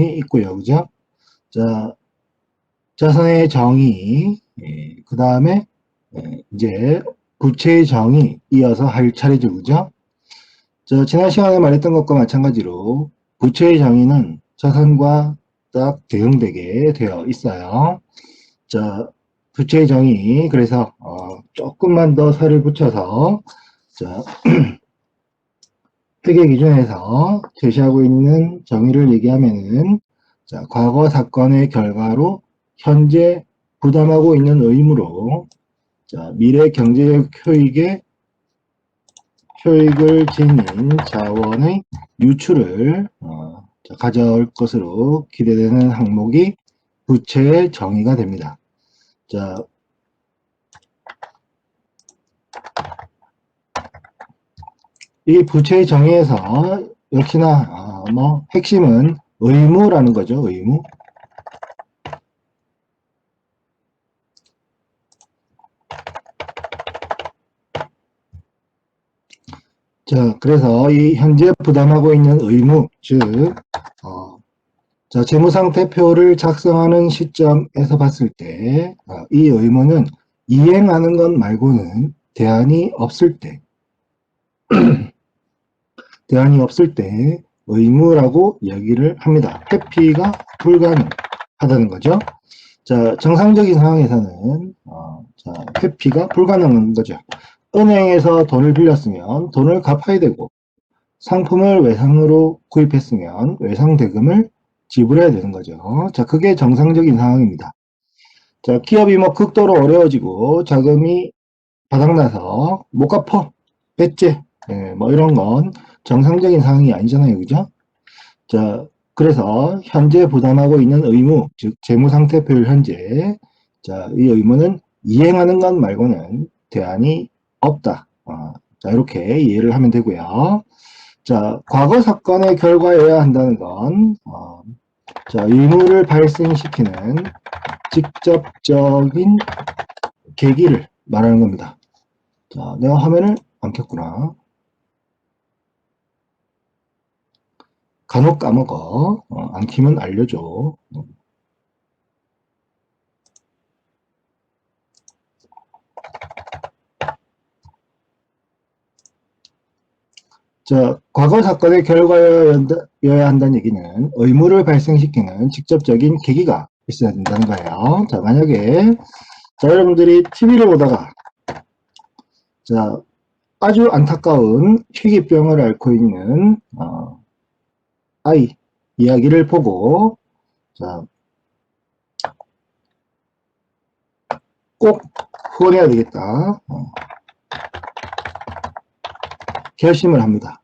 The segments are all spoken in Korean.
정의 있고요. 그죠? 자, 자산의 정의, 그 다음에 이제 부채의 정의 이어서 할 차례죠. 그죠? 자, 지난 시간에 말했던 것과 마찬가지로 부채의 정의는 자산과 딱 대응되게 되어 있어요. 자, 부채의 정의, 그래서 조금만 더 살을 붙여서 자, 회계 기준에서 제시하고 있는 정의를 얘기하면은 자, 과거 사건의 결과로 현재 부담하고 있는 의무로 자, 미래 경제적 효익을 지닌 자원의 유출을 가져올 것으로 기대되는 항목이 부채의 정의가 됩니다. 자, 이 부채의 정의에서 역시나 핵심은 의무라는 거죠. 의무. 자, 그래서 이 현재 부담하고 있는 의무, 즉 자, 재무상태표를 작성하는 시점에서 봤을 때 이 의무는 이행하는 것 말고는 대안이 없을 때 의무라고 이야기를 합니다. 회피가 불가능하다는 거죠. 자, 정상적인 상황에서는 자, 회피가 불가능한 거죠. 은행에서 돈을 빌렸으면 돈을 갚아야 되고 상품을 외상으로 구입했으면 외상 대금을 지불해야 되는 거죠. 자, 그게 정상적인 상황입니다. 자, 기업이 극도로 어려워지고 자금이 바닥나서 못 갚어, 배째, 이런 건 정상적인 상황이 아니잖아요. 그죠? 자, 그래서 현재 부담하고 있는 의무, 즉 재무상태표율 현재, 자, 이 의무는 이행하는 것 말고는 대안이 없다. 자, 이렇게 이해를 하면 되고요. 자, 과거 사건의 결과여야 한다는 건 자, 의무를 발생시키는 직접적인 계기를 말하는 겁니다. 자, 내가 화면을 안 켰구나. 간혹 까먹어. 안 키면 알려줘. 자, 과거 사건의 결과여야 한다는 얘기는 의무를 발생시키는 직접적인 계기가 있어야 된다는 거예요. 자, 만약에 자, 여러분들이 TV를 보다가 자, 아주 안타까운 희귀병을 앓고 있는 아이 이야기를 보고 자, 꼭 후원해야 되겠다. 결심을 합니다.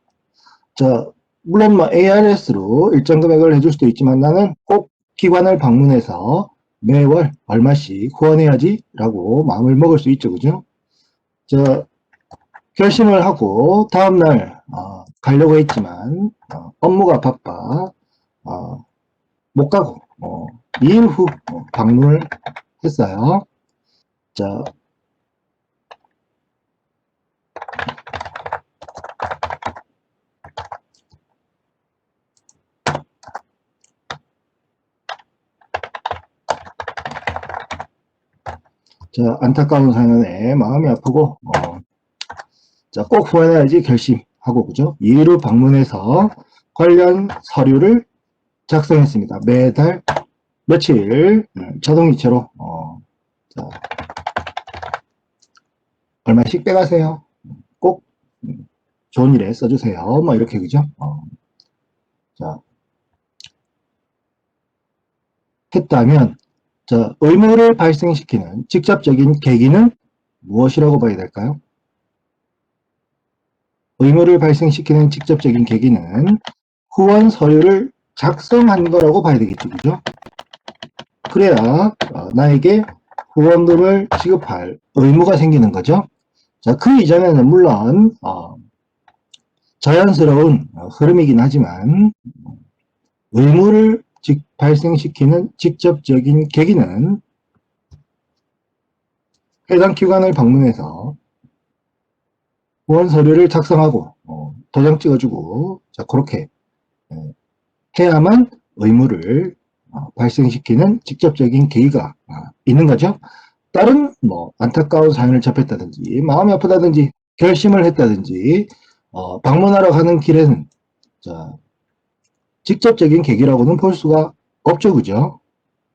자, 물론 ARS로 일정 금액을 해줄 수도 있지만 나는 꼭 기관을 방문해서 매월 얼마씩 후원해야지 라고 마음을 먹을 수 있죠. 그죠? 자, 결심을 하고 다음날 가려고 했지만 업무가 바빠 못 가고 2일 후 방문을 했어요. 자, 자, 안타까운 사연에 마음이 아프고 자, 꼭 후원해야지 결심하고 그죠? 2일 후 방문해서 관련 서류를 작성했습니다. 매달 며칠 자동이체로 자, 얼마씩 빼가세요. 꼭 좋은 일에 써주세요. 이렇게 그죠? 자, 했다면 자, 의무를 발생시키는 직접적인 계기는 무엇이라고 봐야 될까요? 의무를 발생시키는 직접적인 계기는 후원 서류를 작성한 거라고 봐야 되겠죠. 그죠? 그래야 나에게 후원금을 지급할 의무가 생기는 거죠. 자, 그 이전에는 물론 자연스러운 흐름이긴 하지만 의무를 발생시키는 직접적인 계기는 해당 기관을 방문해서 후원 서류를 작성하고 도장 찍어주고 자, 그렇게 해야만 의무를 발생시키는 직접적인 계기가 있는 거죠. 다른 뭐 안타까운 사연을 접했다든지 마음이 아프다든지 결심을 했다든지 방문하러 가는 길에는 자, 직접적인 계기라고는 볼 수가 없죠. 그죠?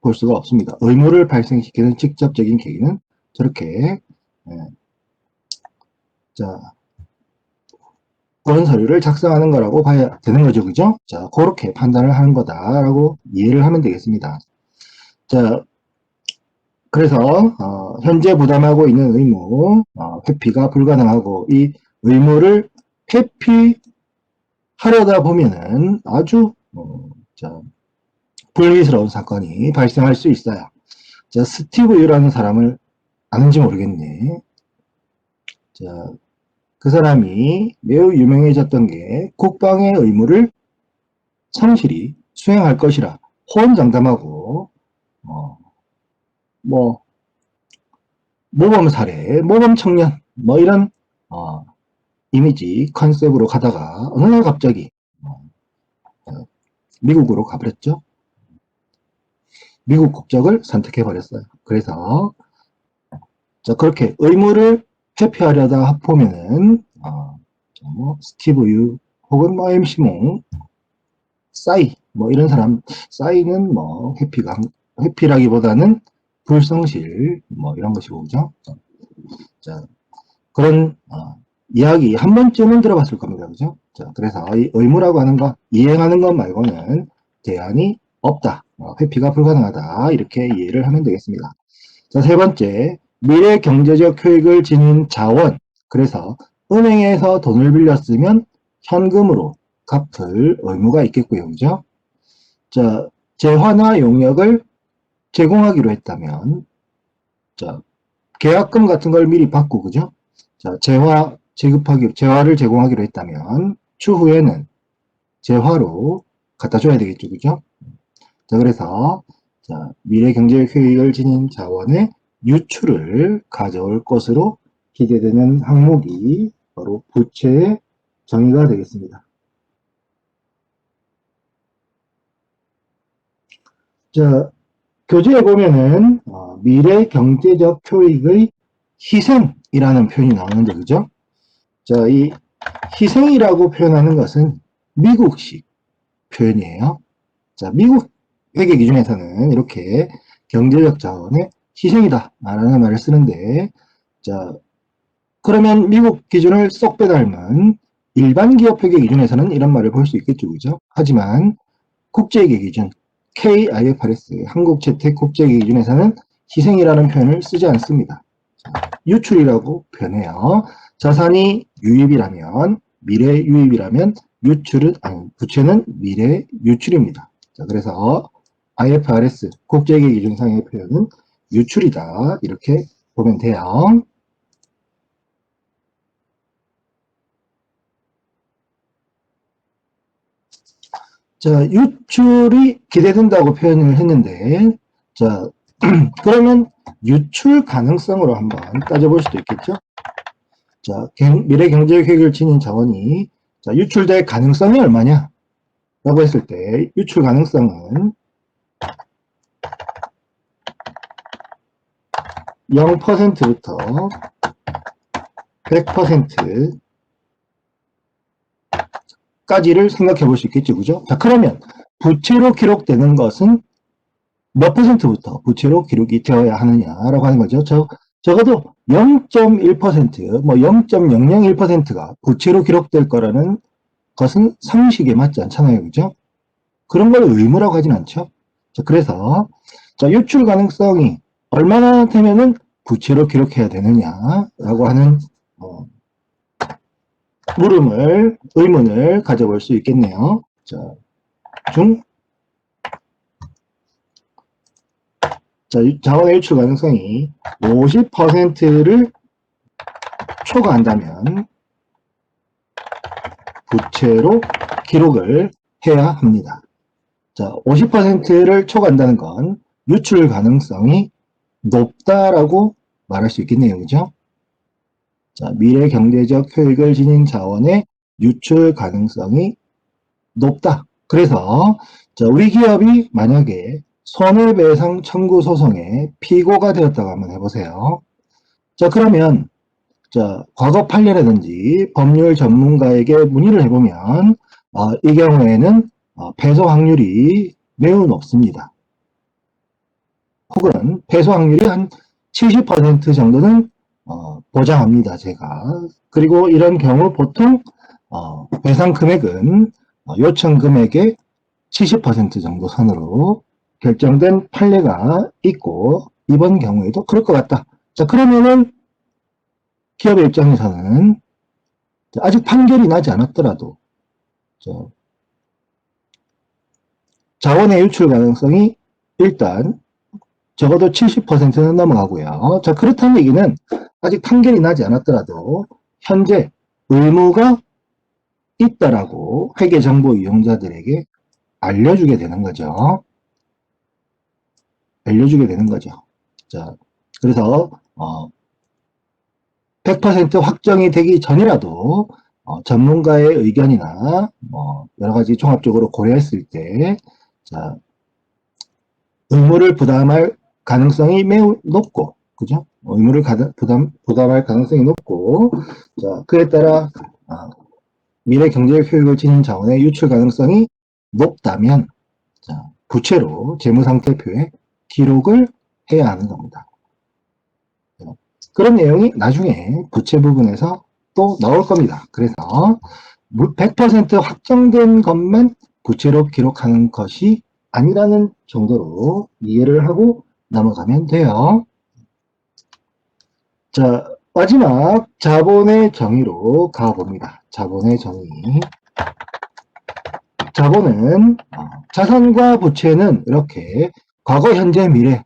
볼 수가 없습니다. 의무를 발생시키는 직접적인 계기는 저렇게 자, 그런 서류를 작성하는 거라고 봐야 되는 거죠. 그죠? 자, 그렇게 판단을 하는 거다라고 이해를 하면 되겠습니다. 자, 그래서 현재 부담하고 있는 의무 회피가 불가능하고 이 의무를 회피하려다 보면은 아주 자, 불미스러운 사건이 발생할 수 있어요. 자, 스티브 유라는 사람을 아는지 모르겠네. 자, 그 사람이 매우 유명해졌던 게 국방의 의무를 성실히 수행할 것이라 호언장담하고 뭐 모범 사례, 모범 청년 뭐 이런 이미지 컨셉으로 가다가 어느 날 갑자기 미국으로 가버렸죠. 미국 국적을 선택해 버렸어요. 그래서 자, 그렇게 의무를 회피하려다 보면은 뭐 스티브 유 혹은 뭐 MC 몽, 싸이 뭐 이런 사람, 싸이는 뭐 회피라기보다는 불성실 뭐 이런 것이고 그죠? 자, 그런 이야기 한 번쯤은 들어봤을 겁니다. 그죠? 자, 그래서 이 의무라고 하는 것, 이행하는 것 말고는 대안이 없다. 회피가 불가능하다. 이렇게 이해를 하면 되겠습니다. 자, 세 번째, 미래 경제적 효익을 지닌 자원. 그래서 은행에서 돈을 빌렸으면 현금으로 갚을 의무가 있겠고요. 그죠? 자, 재화나 용역을 제공하기로 했다면, 자, 계약금 같은 걸 미리 받고, 그죠? 자, 재화를 제공하기로 했다면, 추후에는 재화로 갖다 줘야 되겠죠. 그죠? 자, 그래서, 자, 미래 경제적 효익을 지닌 자원의 유출을 가져올 것으로 기대되는 항목이 바로 부채의 정의가 되겠습니다. 자, 교재에 보면은 미래 경제적 효익의 희생이라는 표현이 나오는데 그죠? 자, 이 희생이라고 표현하는 것은 미국식 표현이에요. 자, 미국 회계 기준에서는 이렇게 경제적 자원의 희생이다 라는 말을 쓰는데 자, 그러면 미국 기준을 쏙 빼닮은 일반 기업 회계 기준에서는 이런 말을 볼 수 있겠죠. 그죠? 하지만 국제회계 기준 KIFRS 한국재택국제회계 기준에서는 희생이라는 표현을 쓰지 않습니다. 유출이라고 표현해요. 자산이 유입이라면 미래 유입이라면 유출은 아니 부채는 미래 유출입니다. 자, 그래서 IFRS 국제회계 기준상의 표현은 유출이다 이렇게 보면 돼요. 자, 유출이 기대된다고 표현을 했는데, 자, 그러면 유출 가능성으로 한번 따져볼 수도 있겠죠? 자, 미래 경제 계획을 지닌 자원이 자, 유출될 가능성이 얼마냐? 라고 했을 때 유출 가능성은 0%부터 100% 까지를 생각해 볼 수 있겠죠. 그죠? 자, 그러면 부채로 기록되는 것은 몇 %부터 부채로 기록이 되어야 하느냐라고 하는 거죠. 적어도 0.1%, 뭐 0.001%가 부채로 기록될 거라는 것은 상식에 맞지 않잖아요. 그죠? 그런 걸 의무라고 하진 않죠. 자, 그래서 자, 유출 가능성이 얼마나 되면은 부채로 기록해야 되느냐라고 하는 의문을 가져볼 수 있겠네요. 자, 자원의 유출 가능성이 50%를 초과한다면 부채로 기록을 해야 합니다. 자, 50%를 초과한다는 건 유출 가능성이 높다라고 말할 수 있겠네요. 그죠? 자, 미래 경제적 효익을 지닌 자원의 유출 가능성이 높다. 그래서 자, 우리 기업이 만약에 손해배상 청구 소송의 피고가 되었다고 한번 해보세요. 자, 그러면 자, 과거 판례라든지 법률 전문가에게 문의를 해보면 이 경우에는 패소 확률이 매우 높습니다. 혹은 패소 확률이 한 70% 정도는 보장합니다, 제가. 그리고 이런 경우 보통 배상 금액은 요청 금액의 70% 정도 선으로 결정된 판례가 있고 이번 경우에도 그럴 것 같다. 자, 그러면은 기업의 입장에서는 아직 판결이 나지 않았더라도 자원의 유출 가능성이 일단 적어도 70%는 넘어가고요. 자, 그렇다는 얘기는 아직 판결이 나지 않았더라도 현재 의무가 있다라고 회계정보 이용자들에게 알려주게 되는 거죠. 알려주게 되는 거죠. 자, 그래서 100% 확정이 되기 전이라도 전문가의 의견이나 여러 가지 종합적으로 고려했을 때 자, 의무를 부담할 가능성이 매우 높고, 그죠? 의무를 부담할 가능성이 높고, 자, 그에 따라 미래 경제적 효익을 지닌 자원의 유출 가능성이 높다면 자, 부채로 재무상태표에 기록을 해야 하는 겁니다. 그런 내용이 나중에 부채 부분에서 또 나올 겁니다. 그래서 100% 확정된 것만 부채로 기록하는 것이 아니라는 정도로 이해를 하고 넘어가면 돼요. 자, 마지막 자본의 정의로 가봅니다. 자본의 정의. 자본은 자산과 부채는 이렇게 과거, 현재, 미래에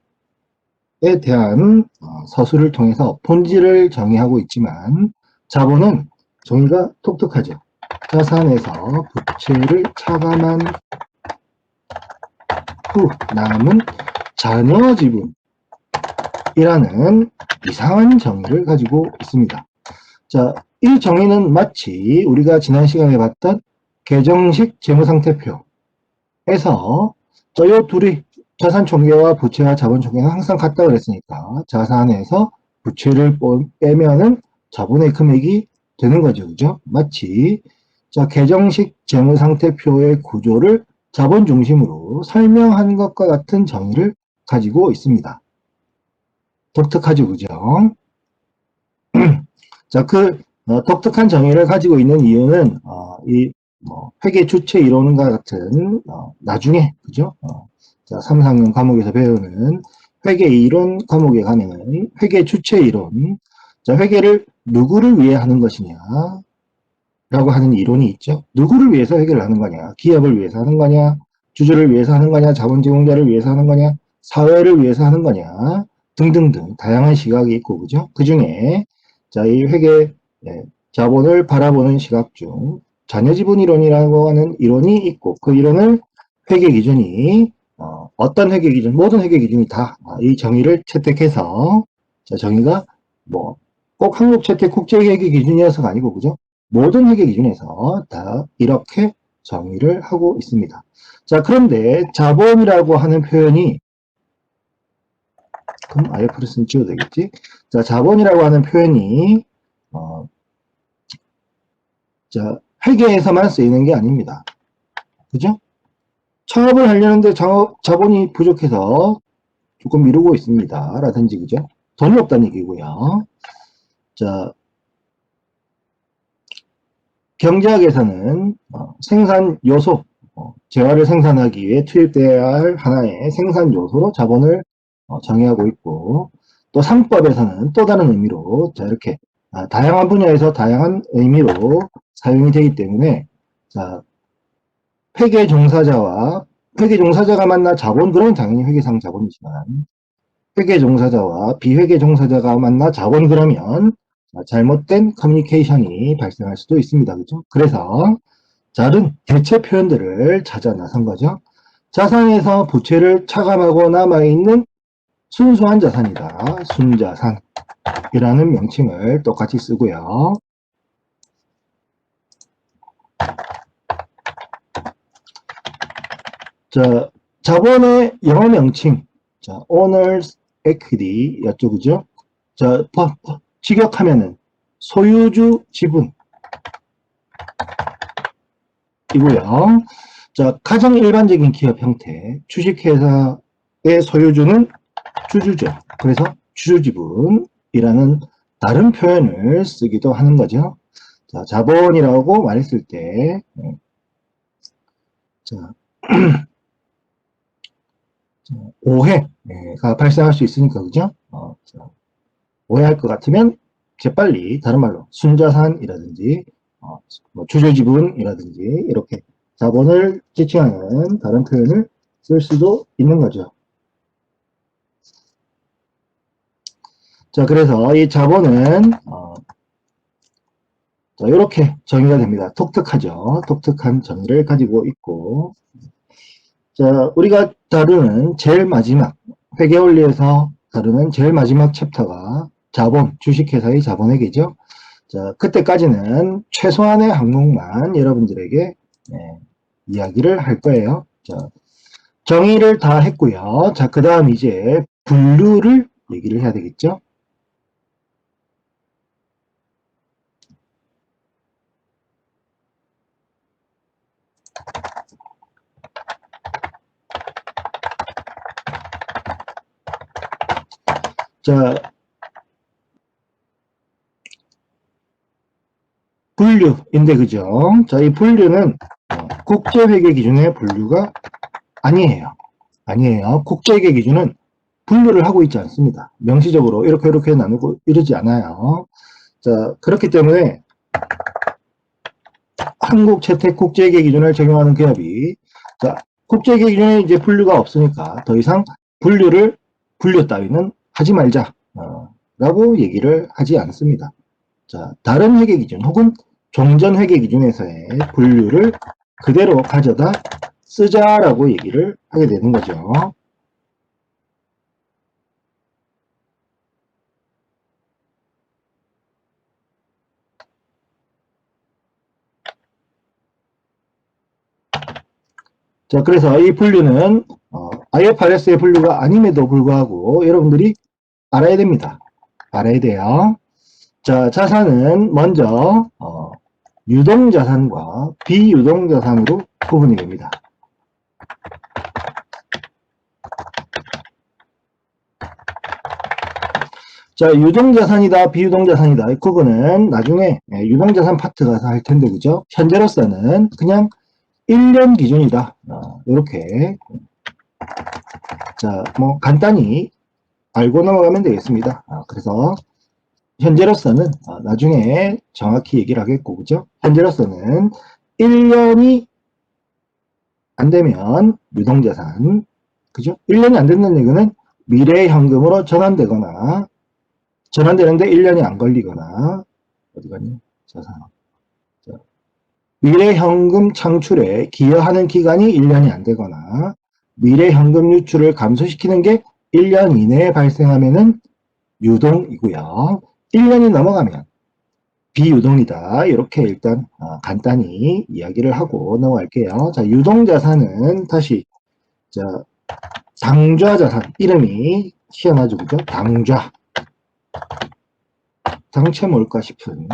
대한 서술을 통해서 본질을 정의하고 있지만 자본은 정의가 독특하죠. 자산에서 부채를 차감한 후 남은 잔여 지분이라는 이상한 정의를 가지고 있습니다. 자, 이 정의는 마치 우리가 지난 시간에 봤던 계정식 재무상태표에서 이 둘이 자산 총계와 부채와 자본 총계는 항상 같다고 그랬으니까 자산에서 부채를 빼면은 자본의 금액이 되는 거죠. 그죠? 마치 자, 계정식 재무상태표의 구조를 자본 중심으로 설명한 것과 같은 정의를 가지고 있습니다. 독특하죠, 그죠? 자, 그 독특한 정의를 가지고 있는 이유는 이 회계 주체 이론과 같은 나중에 그죠? 자, 3, 4학년 과목에서 배우는 회계 이론 과목에 가면은 회계 주체 이론, 자, 회계를 누구를 위해 하는 것이냐 라고 하는 이론이 있죠. 누구를 위해서 회계를 하는 거냐? 기업을 위해서 하는 거냐? 주주를 위해서 하는 거냐? 자본 제공자를 위해서 하는 거냐? 사회를 위해서 하는 거냐? 등등등 다양한 시각이 있고 그죠? 그 중에 자, 이 회계 자본을 바라보는 시각 중 잔여지분 이론이라고 하는 이론이 있고 그 이론을 회계 기준이 어떤 회계 기준, 모든 회계 기준이 다 이 정의를 채택해서 자, 정의가 뭐 꼭 한국 채택 국제 회계 기준이어서가 아니고 그죠? 모든 회계 기준에서 다 이렇게 정의를 하고 있습니다. 자, 그런데 자본이라고 하는 표현이 그럼 IFRS는 지워도 되겠지? 자, 자본이라고 하는 표현이 자, 회계에서만 쓰이는 게 아닙니다. 그죠? 창업을 하려는데 자본이 부족해서 조금 미루고 있습니다. 라든지, 그죠? 돈이 없다는 얘기고요. 자, 경제학에서는 생산 요소, 재화를 생산하기 위해 투입되어야 할 하나의 생산 요소로 자본을 정의하고 있고, 또 상법에서는 또 다른 의미로, 자, 이렇게 다양한 분야에서 다양한 의미로 사용이 되기 때문에, 자, 회계 종사자가 만나 자본, 그러면 당연히 회계상 자본이지만, 회계 종사자와 비회계 종사자가 만나 자본, 그러면 잘못된 커뮤니케이션이 발생할 수도 있습니다. 그죠? 그래서 다른 대체 표현들을 찾아 나선 거죠. 자산에서 부채를 차감하고 남아있는 순수한 자산이다. 순자산이라는 명칭을 똑같이 쓰고요. 자, 자본의 영어 명칭. 자, owners equity 였죠, 그죠? 자, 직역하면은 소유주 지분 이고요. 자, 가장 일반적인 기업 형태, 주식회사의 소유주는 주주죠. 그래서 주주지분이라는 다른 표현을 쓰기도 하는 거죠. 자, 자본이라고 말했을 때, 자, 오해가 발생할 수 있으니까, 그죠? 자, 오해할 것 같으면 재빨리 다른 말로 순자산이라든지 뭐 주주지분이라든지 이렇게 자본을 지칭하는 다른 표현을 쓸 수도 있는 거죠. 자, 그래서 이 자본은 자, 이렇게 정의가 됩니다. 독특하죠. 독특한 정의를 가지고 있고, 자, 우리가 다루는 제일 마지막 회계원리에서 다루는 제일 마지막 챕터가 자본, 주식회사의 자본회계죠. 자, 그때까지는 최소한의 항목만 여러분들에게 이야기를 할 거예요. 자, 정의를 다 했고요. 자, 그 다음 이제 분류를 얘기를 해야 되겠죠. 자, 분류인데 그죠? 자, 이 분류는 국제회계 기준의 분류가 아니에요. 아니에요. 국제회계 기준은 분류를 하고 있지 않습니다. 명시적으로 이렇게 나누고 이러지 않아요. 자, 그렇기 때문에 한국 채택 국제회계 기준을 적용하는 기업이 자, 국제회계 기준에 이제 분류가 없으니까 더 이상 분류 따위는 하지 말자 라고 얘기를 하지 않습니다. 자, 다른 회계 기준 혹은 종전 회계 기준에서의 분류를 그대로 가져다 쓰자라고 얘기를 하게 되는 거죠. 자, 그래서 이 분류는 IFRS의 분류가 아님에도 불구하고 여러분들이 알아야 됩니다. 알아야 돼요. 자, 자산은 먼저 유동자산과 비유동자산으로 구분이 됩니다. 자, 유동자산이다, 비유동자산이다. 이 구분은 나중에 유동자산 파트 가서 할 텐데, 그죠? 현재로서는 그냥 1년 기준이다. 이렇게. 자, 뭐, 간단히 알고 넘어가면 되겠습니다. 그래서, 현재로서는, 나중에 정확히 얘기를 하겠고, 그죠? 현재로서는 1년이 안 되면 유동자산, 그죠? 1년이 안 된다는 얘기는 미래 현금으로 전환되는데 1년이 안 걸리거나, 어디 갔니? 자산. 미래 현금 창출에 기여하는 기간이 1년이 안 되거나, 미래 현금 유출을 감소시키는 게 1년 이내에 발생하면은 유동이고요. 1년이 넘어가면 비유동이다. 이렇게 일단 간단히 이야기를 하고 넘어갈게요. 자, 유동자산은 다시 자, 당좌자산 이름이 희한하죠, 그죠? 당좌. 당최 뭘까 싶은.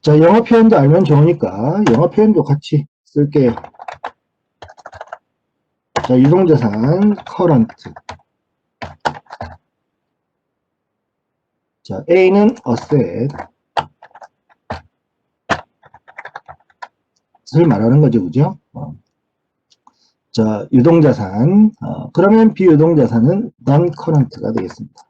자, 영어 표현도 알면 좋으니까 영어 표현도 같이 쓸게요. 자, 유동자산 current. 자, A는 asset. 을 말하는 거죠, 그죠? 자, 유동자산. 그러면 비유동자산은 non-current가 되겠습니다.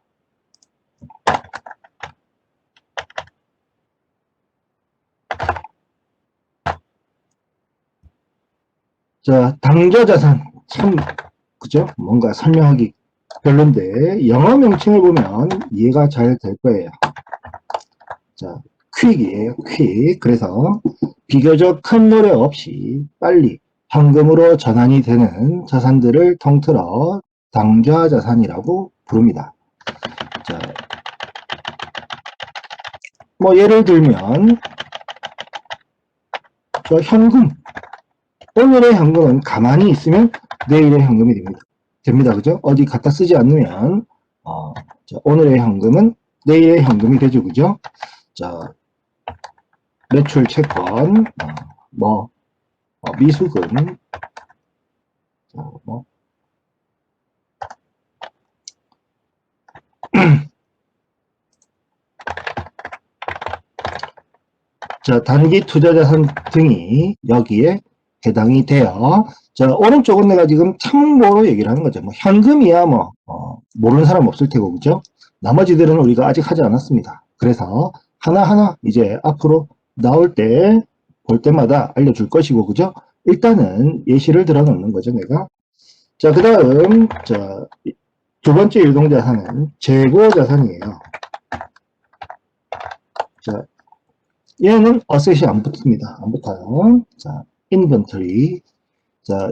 자, 당좌자산. 참, 그죠? 뭔가 설명하기 별론데, 영어 명칭을 보면 이해가 잘 될 거예요. 자, 퀵이에요, 퀵. 그래서 비교적 큰 노력 없이 빨리 현금으로 전환이 되는 자산들을 통틀어 당좌자산이라고 부릅니다. 자, 뭐 예를 들면 저 현금, 오늘의 현금은 가만히 있으면 내일의 현금이 됩니다. 그죠? 어디 갖다 쓰지 않으면 자, 오늘의 현금은 내일의 현금이 되죠. 그죠? 자, 매출 채권, 미수금, 자, 자, 단기 투자자산 등이 여기에 해당이 돼요. 자, 오른쪽은 내가 지금 참고로 얘기를 하는 거죠. 뭐, 현금이야, 모르는 사람 없을 테고, 그죠? 나머지들은 우리가 아직 하지 않았습니다. 그래서 하나하나 이제 앞으로 나올 때, 볼 때마다 알려줄 것이고, 그죠? 일단은 예시를 들어 놓는 거죠, 내가. 자, 그 다음, 자, 두 번째 유동자산은 재고자산이에요. 자, 얘는 어셋이 안 붙습니다. 안 붙어요. 자, 인벤토리. 자,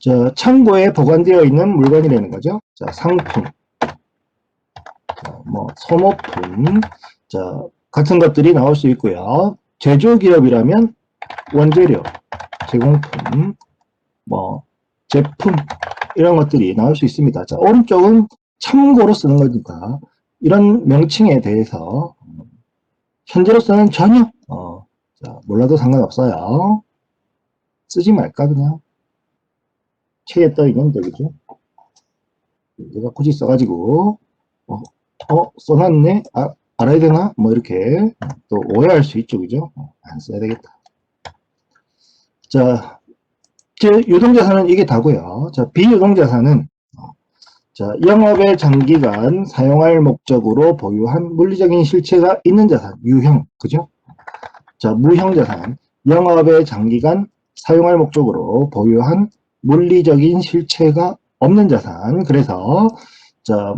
자, 창고에 보관되어 있는 물건이라는 거죠. 자, 상품. 자, 소모품. 자, 같은 것들이 나올 수 있고요. 제조기업이라면 원재료, 제공품, 제품, 이런 것들이 나올 수 있습니다. 자, 오른쪽은 참고로 쓰는 거니까, 이런 명칭에 대해서, 현재로서는 전혀, 자, 몰라도 상관없어요. 쓰지 말까, 그냥. 책에 떠 있는데, 그죠? 내가 굳이 써가지고, 써놨네? 알아야 되나? 이렇게, 또 오해할 수 있죠, 그죠? 안 써야 되겠다. 자, 유동자산은 이게 다고요. 자, 비유동자산은 자, 영업의 장기간 사용할 목적으로 보유한 물리적인 실체가 있는 자산, 유형, 그죠? 자, 무형자산, 영업의 장기간 사용할 목적으로 보유한 물리적인 실체가 없는 자산. 그래서 자,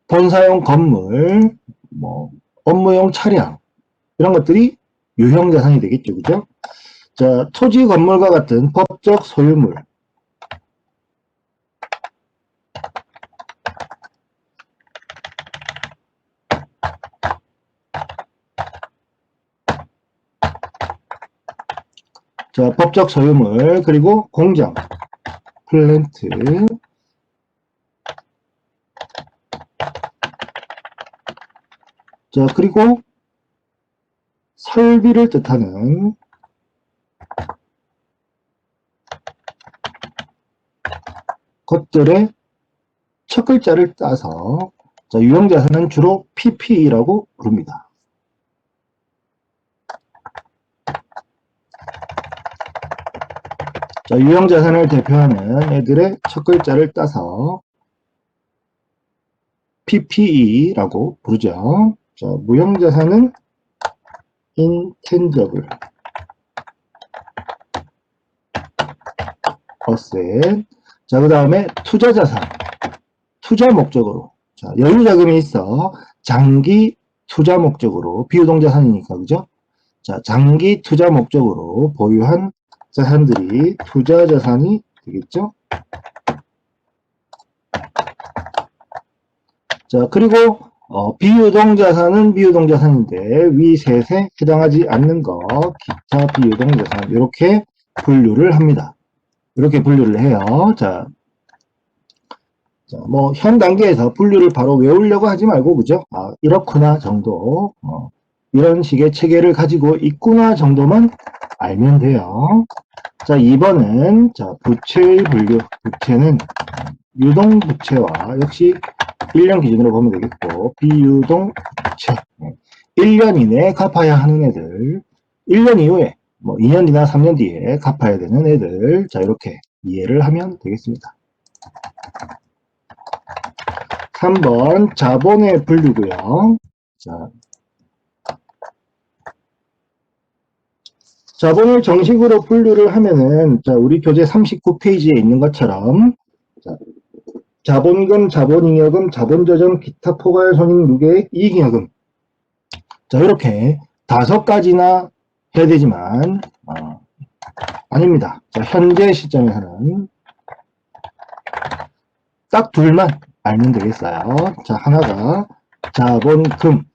본사용 건물, 업무용 차량, 이런 것들이 유형자산이 되겠죠, 그죠? 자, 토지 건물과 같은 법적 소유물. 자, 법적 소유물, 그리고 공장, 플랜트. 자, 그리고 설비를 뜻하는 것들의 첫 글자를 따서 자, 유형자산은 주로 PPE라고 부릅니다. 자, 유형자산을 대표하는 애들의 첫 글자를 따서 PPE라고 부르죠. 자, 무형자산은 intangible asset. 자, 그 다음에 투자자산. 투자 목적으로. 자, 여유자금이 있어. 장기 투자 목적으로. 비유동자산이니까, 그죠? 자, 장기 투자 목적으로 보유한 자산들이 투자자산이 되겠죠? 자, 그리고, 비유동자산은 비유동자산인데, 위 셋에 해당하지 않는 거, 기타 비유동자산, 이렇게 분류를 합니다. 이렇게 분류를 해요. 자, 현 단계에서 분류를 바로 외우려고 하지 말고, 그죠? 이렇구나 정도, 이런 식의 체계를 가지고 있구나 정도만 알면 돼요. 자, 2번은, 자, 부채의 분류. 부채는 유동부채와 역시 1년 기준으로 보면 되겠고, 비유동부채. 1년 이내에 갚아야 하는 애들, 1년 이후에, 2년 뒤나 3년 뒤에 갚아야 되는 애들, 자, 이렇게 이해를 하면 되겠습니다. 3번, 자본의 분류고요. 자, 자본을 정식으로 분류를 하면은, 자, 우리 교재 39페이지에 있는 것처럼, 자, 자본금, 자본잉여금, 자본저점, 기타 포괄 손익 누계액, 이익잉여금. 자, 이렇게 5가지나 해야 되지만, 아닙니다. 자, 현재 시점에서는 딱 둘만 알면 되겠어요. 자, 하나가 자본금.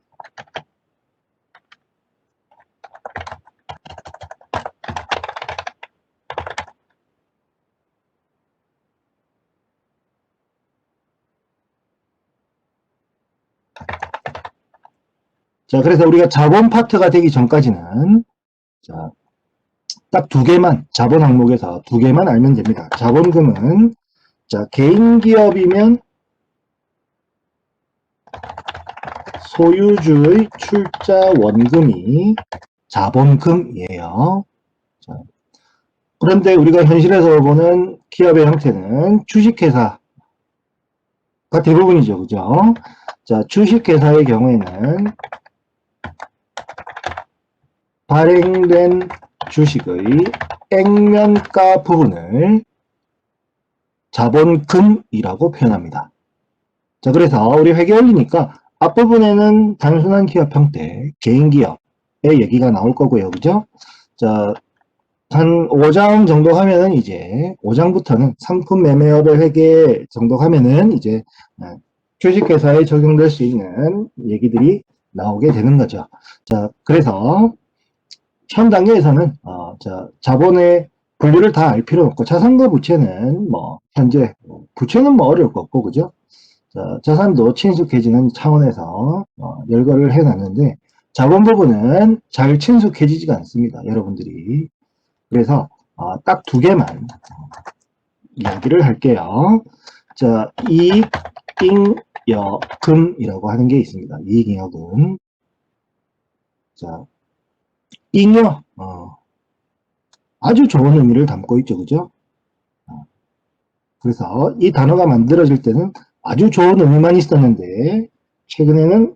자, 그래서 우리가 자본 파트가 되기 전까지는 자, 딱 두 개만, 자본 항목에서 두 개만 알면 됩니다. 자본금은 자, 개인 기업이면 소유주의 출자 원금이 자본금이에요. 자, 그런데 우리가 현실에서 보는 기업의 형태는 주식회사가 대부분이죠. 그죠? 자, 주식회사의 경우에는 발행된 주식의 액면가 부분을 자본금이라고 표현합니다. 자, 그래서 우리 회계원리니까 앞부분에는 단순한 기업 형태, 개인기업의 얘기가 나올 거고요. 그죠? 자, 한 5장 정도 하면은 이제 5장부터는 상품 매매업의 회계 정도 하면은 이제 주식회사에 적용될 수 있는 얘기들이 나오게 되는 거죠. 자, 그래서 현 단계에서는 자, 자본의 분류를 다 알 필요 없고 자산과 부채는 뭐 현재 부채는 뭐 어려울 거 없고 그죠? 자, 자산도 친숙해지는 차원에서 열거를 해놨는데 자본 부분은 잘 친숙해지지가 않습니다. 여러분들이. 그래서 딱 두 개만 이야기를 할게요. 자, 이익잉여금이라고 하는 게 있습니다. 이익잉여금. 자, 잉여 아주 좋은 의미를 담고 있죠. 그죠? 그래서 이 단어가 만들어질 때는 아주 좋은 의미만 있었는데 최근에는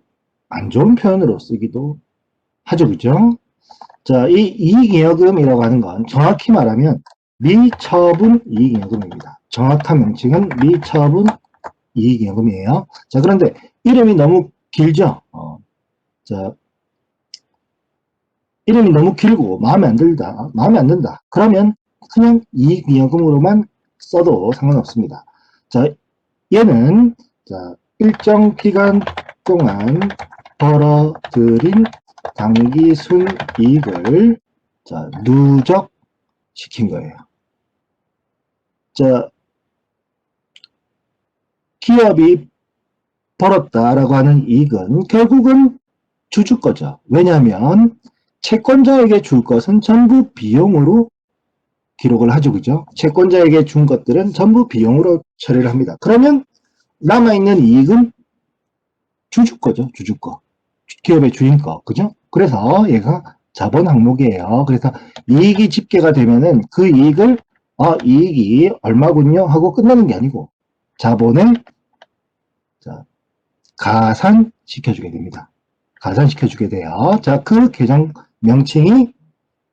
안 좋은 표현으로 쓰기도 하죠. 그죠? 자, 이 이익잉여금이라고 하는 건 정확히 말하면 미처분 이익잉여금입니다. 정확한 명칭은 미처분 이익잉여금이에요. 자, 그런데 이름이 너무 길죠? 자, 이름이 너무 길고 마음에 안 든다. 그러면 그냥 이익잉여금으로만 써도 상관없습니다. 자, 얘는 자, 일정 기간 동안 벌어들인 당기순이익을 자, 누적시킨 거예요. 자, 기업이 벌었다라고 하는 이익은 결국은 주주 거죠. 왜냐하면 채권자에게 줄 것은 전부 비용으로 기록을 하죠. 그죠? 채권자에게 준 것들은 전부 비용으로 처리를 합니다. 그러면 남아있는 이익은 주주 거죠. 주주 거. 기업의 주인 거. 그죠? 그래서 얘가 자본 항목이에요. 그래서 이익이 집계가 되면은 그 이익을 이익이 얼마군요 하고 끝나는 게 아니고 자본에 자, 가산시켜주게 됩니다. 가산시켜주게 돼요. 자, 그 계정 명칭이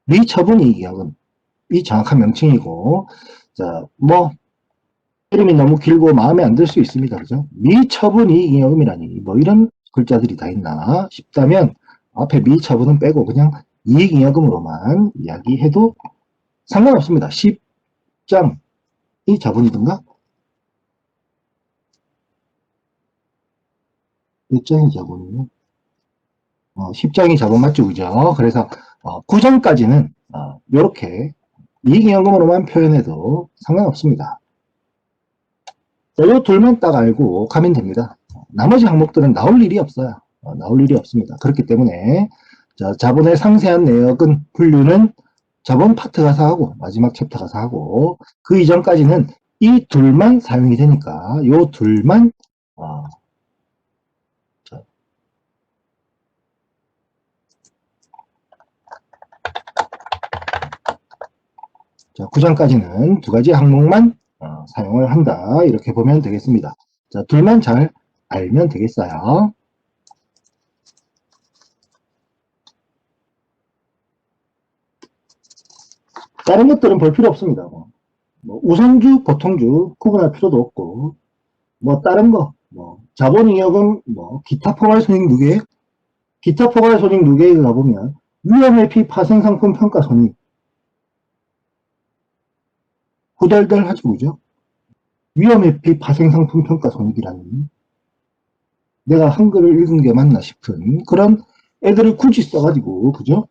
미처분이익여금. 이 정확한 명칭이고, 자, 뭐, 이름이 너무 길고 마음에 안 들 수 있습니다. 그죠? 미처분이익여금이라니, 뭐 이런 글자들이 다 있나 싶다면, 앞에 미처분은 빼고 그냥 이익잉여금으로만 이야기해도 상관없습니다. 10장이 자본이든가? 몇 장이 자본이요? 10장이 자본 맞죠? 그죠? 그래서 9장까지는 이렇게 이익잉여금으로만 표현해도 상관없습니다. 자, 요 둘만 딱 알고 가면 됩니다. 나머지 항목들은 나올 일이 없어요. 나올 일이 없습니다. 그렇기 때문에 자, 자본의 상세한 내역은 분류는 자본 파트 가서 하고 마지막 챕터 가서 하고 그 이전까지는 이 둘만 사용이 되니까 요 둘만 자, 9장까지는 두 가지 항목만 사용을 한다. 이렇게 보면 되겠습니다. 자, 둘만 잘 알면 되겠어요. 다른 것들은 볼 필요 없습니다. 뭐 우선주, 보통주 구분할 필요도 없고, 뭐 다른 거, 뭐 자본잉여금, 뭐 기타 포괄손익 누계액, 기타 포괄손익 누계액을 가보면 위험회피 파생상품 평가손익 후덜덜하죠, 그죠? 위험회피 파생상품평가 손익이라는, 내가 한글을 읽은 게 맞나 싶은 그런 애들을 굳이 써가지고, 그죠?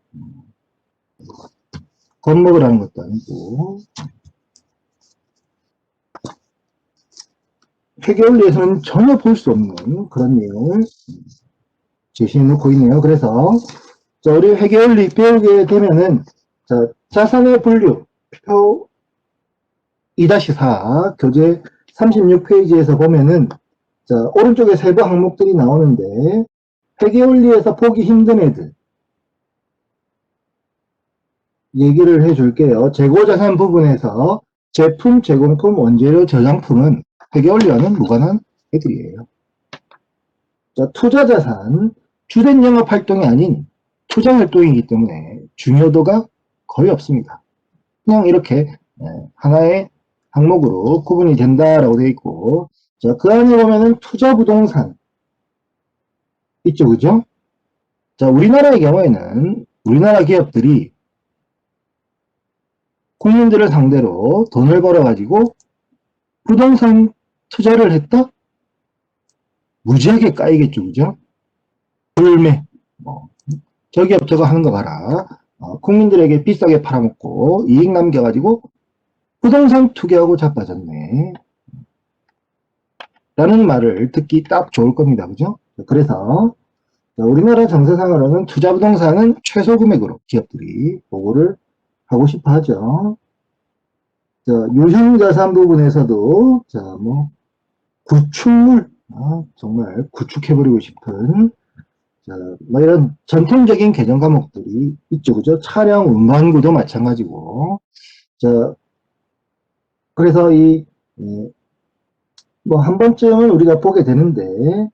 겁먹으라는 것도 아니고, 회계원리에서는 전혀 볼 수 없는 그런 내용을 제시해 놓고 있네요. 그래서, 자, 우리 회계원리 배우게 되면은, 자, 자산의 분류, 표 2-4, 교재 36페이지에서 보면은, 자, 오른쪽에 세부 항목들이 나오는데, 회계원리에서 보기 힘든 애들, 얘기를 해줄게요. 재고자산 부분에서 제품, 제공품, 원재료, 저장품은 회계원리와는 무관한 애들이에요. 자, 투자자산, 주된 영업활동이 아닌 투자활동이기 때문에 중요도가 거의 없습니다. 그냥 이렇게 하나의 항목으로 구분이 된다라고 되어 있고, 자, 그 안에 보면은 투자부동산 있죠, 그죠? 자, 우리나라의 경우에는 우리나라 기업들이 국민들을 상대로 돈을 벌어가지고 부동산 투자를 했다? 무지하게 까이겠죠, 그죠? 불매, 저 기업 저거 하는 거 봐라. 국민들에게 비싸게 팔아먹고 이익 남겨가지고 부동산 투기하고 자빠졌네. 라는 말을 듣기 딱 좋을 겁니다, 그죠? 그래서 우리나라 정세상으로는 투자 부동산은 최소 금액으로 기업들이 보고를 하고 싶어 하죠. 자, 유형자산 부분에서도, 자, 구축물, 정말 구축해버리고 싶은, 자, 이런 전통적인 개정 과목들이 있죠, 그죠? 차량 운반구도 마찬가지고, 자, 그래서 한 번쯤은 우리가 보게 되는데,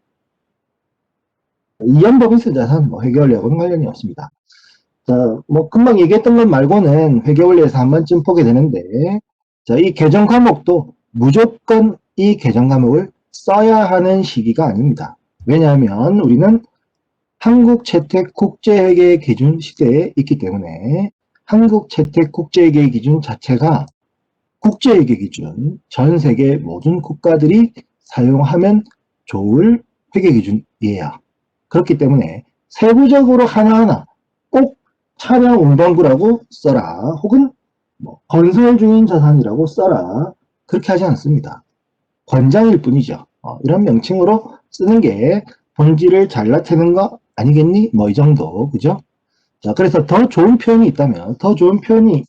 이연법인세 자산, 회계원리하고는 관련이 없습니다. 자, 금방 얘기했던 것 말고는 회계원리에서 한 번쯤 보게 되는데, 자, 이 개정 과목도 무조건 이 개정 과목을 써야 하는 시기가 아닙니다. 왜냐하면 우리는 한국채택국제회계 기준 시대에 있기 때문에 한국채택국제회계 기준 자체가 국제회계 기준, 전 세계 모든 국가들이 사용하면 좋을 회계 기준이에요. 그렇기 때문에 세부적으로 하나하나 꼭 차량 운반구라고 써라, 혹은 건설 중인 자산이라고 써라, 그렇게 하지 않습니다. 권장일 뿐이죠. 이런 명칭으로 쓰는 게 본질을 잘 나타내는 거 아니겠니? 이 정도, 그죠? 자, 그래서 더 좋은 표현이 있다면 더 좋은 표현을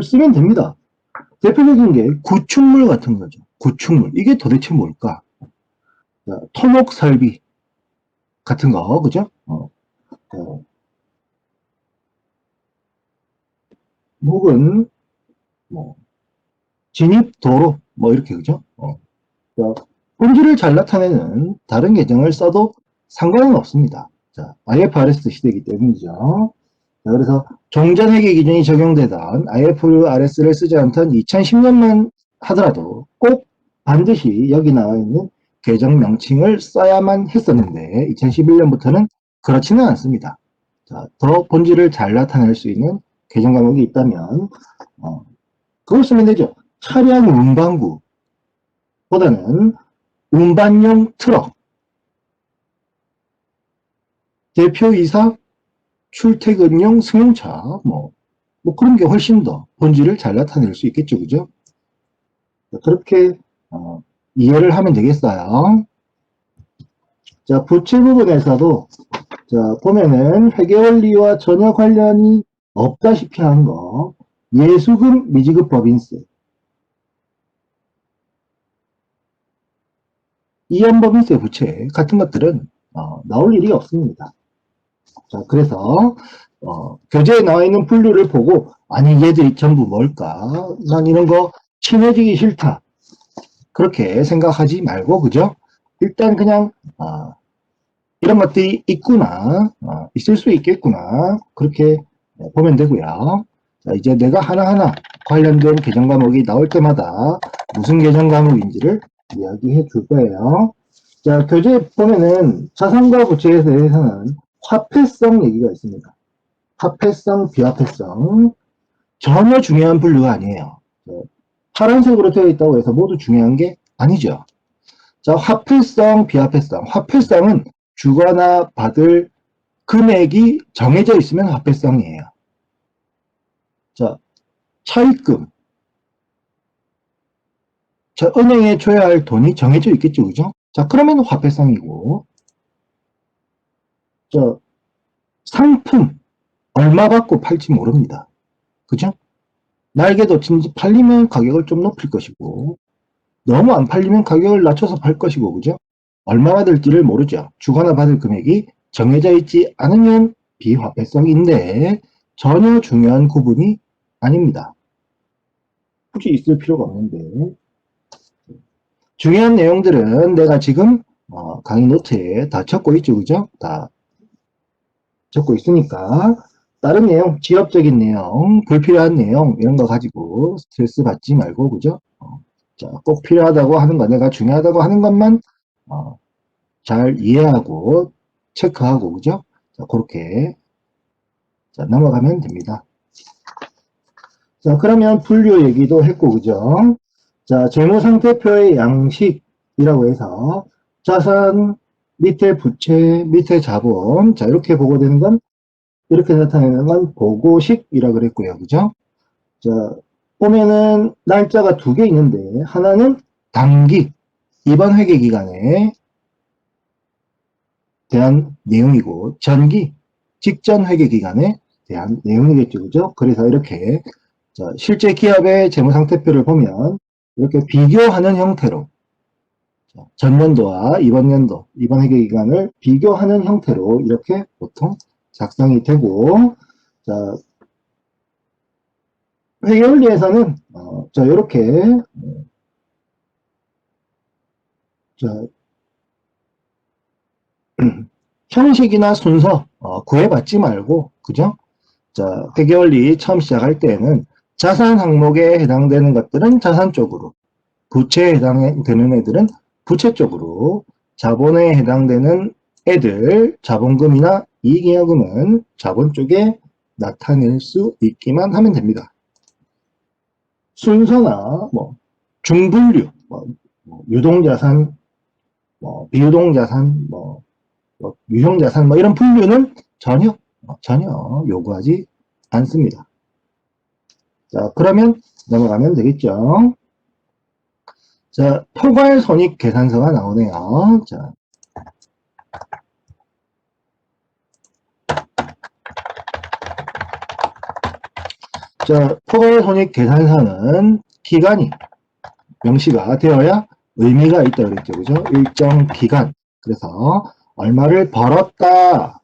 쓰면 됩니다. 대표적인 게 구축물 같은 거죠. 구축물. 이게 도대체 뭘까? 자, 토목 설비 같은 거, 그죠? 혹은 진입 도로, 이렇게, 그죠? 자, 본질을 잘 나타내는 다른 계정을 써도 상관은 없습니다. 자, IFRS 시대이기 때문이죠. 자, 그래서 종전회계 기준이 적용되던 IFRS를 쓰지 않던 2010년만 하더라도 꼭 반드시 여기 나와 있는 계정 명칭을 써야만 했었는데 2011년부터는 그렇지는 않습니다. 자, 더 본질을 잘 나타낼 수 있는 계정 과목이 있다면 그걸 쓰면 되죠. 차량 운반구 보다는 운반용 트럭, 대표이사 출퇴근용 승용차, 그런 게 훨씬 더 본질을 잘 나타낼 수 있겠죠, 그죠? 그렇게 이해를 하면 되겠어요. 자, 부채 부분에서도 자, 보면은 회계원리와 전혀 관련이 없다시피 한 거, 예수금 미지급 법인세, 이연법인세 부채 같은 것들은 나올 일이 없습니다. 자, 그래서 교재에 나와 있는 분류를 보고 아니 얘들이 전부 뭘까? 난 이런 거 친해지기 싫다. 그렇게 생각하지 말고, 그죠? 일단 그냥 이런 것들이 있구나, 있을 수 있겠구나, 그렇게 보면 되고요. 자, 이제 내가 하나하나 관련된 개정 과목이 나올 때마다 무슨 개정 과목인지를 이야기해 줄 거예요. 자, 교재에 보면은 자산과 부채에 대해서는 화폐성 얘기가 있습니다. 화폐성, 비화폐성. 전혀 중요한 분류가 아니에요. 파란색으로 되어 있다고 해서 모두 중요한 게 아니죠. 자, 화폐성, 비화폐성. 화폐성은 주거나 받을 금액이 정해져 있으면 화폐성이에요. 자, 차입금. 자, 은행에 줘야 할 돈이 정해져 있겠죠, 그죠? 자, 그러면 화폐성이고, 자, 상품. 얼마 받고 팔지 모릅니다. 그죠? 날개도 진지 팔리면 가격을 좀 높일 것이고, 너무 안 팔리면 가격을 낮춰서 팔 것이고, 그죠? 얼마 받을지를 모르죠. 주거나 받을 금액이 정해져 있지 않으면 비화폐성인데 전혀 중요한 구분이 아닙니다. 굳이 있을 필요가 없는데 중요한 내용들은 내가 지금 강의 노트에 다 적고 있죠, 그죠? 다 적고 있으니까 다른 내용, 지엽적인 내용, 불필요한 내용 이런 거 가지고 스트레스 받지 말고, 그죠? 자, 꼭 필요하다고 하는 거, 내가 중요하다고 하는 것만 잘 이해하고 체크하고, 그죠? 자, 그렇게 자, 넘어가면 됩니다. 자, 그러면 분류 얘기도 했고, 그죠? 자, 재무상태표의 양식이라고 해서 자산, 밑에 부채, 밑에 자본, 자, 이렇게 보고되는 건, 이렇게 나타내는 건 보고식이라 그랬고요, 그죠? 자, 보면은 날짜가 두 개 있는데, 하나는 당기, 이번 회계 기간에 대한 내용이고, 전기, 직전 회계 기간에 대한 내용이겠죠, 그죠? 그래서 이렇게 자, 실제 기업의 재무상태표를 보면 이렇게 비교하는 형태로 전년도와 이번 연도, 이번 회계기간을 비교하는 형태로 이렇게 보통 작성이 되고, 자, 회계원리에서는 자, 이렇게 자, 형식이나 순서 구애받지 말고, 그죠? 자, 회계원리 처음 시작할 때에는 자산 항목에 해당되는 것들은 자산 쪽으로, 부채에 해당되는 애들은 부채 쪽으로, 자본에 해당되는 애들, 자본금이나 이익잉여금은 자본 쪽에 나타낼 수 있기만 하면 됩니다. 순서나 중분류, 유동자산, 비유동자산, 유형자산 이런 분류는 전혀 요구하지 않습니다. 자, 그러면 넘어가면 되겠죠. 자, 포괄손익계산서가 나오네요. 자, 포괄손익계산서는 기간이 명시가 되어야 의미가 있다 그랬죠. 그죠? 일정 기간. 그래서 얼마를 벌었다.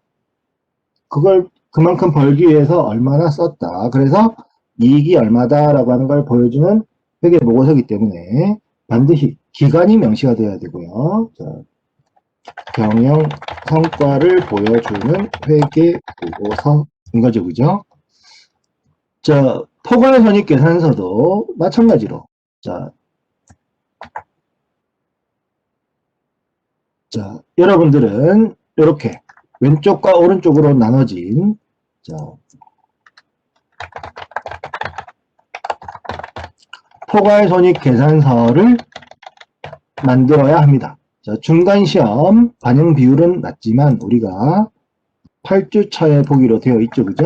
그걸 그만큼 벌기 위해서 얼마나 썼다. 그래서 이익이 얼마다라고 하는 걸 보여주는 회계보고서이기 때문에 반드시 기간이 명시가 되어야 되고요. 자, 경영 성과를 보여주는 회계보고서인 거죠. 그죠? 자, 포괄손익계산서도 마찬가지로 자, 여러분들은 이렇게 왼쪽과 오른쪽으로 나눠진 포괄손익계산서를 만들어야 합니다. 자, 중간시험 반영 비율은 낮지만 우리가 8주차에 보기로 되어 있죠. 그죠?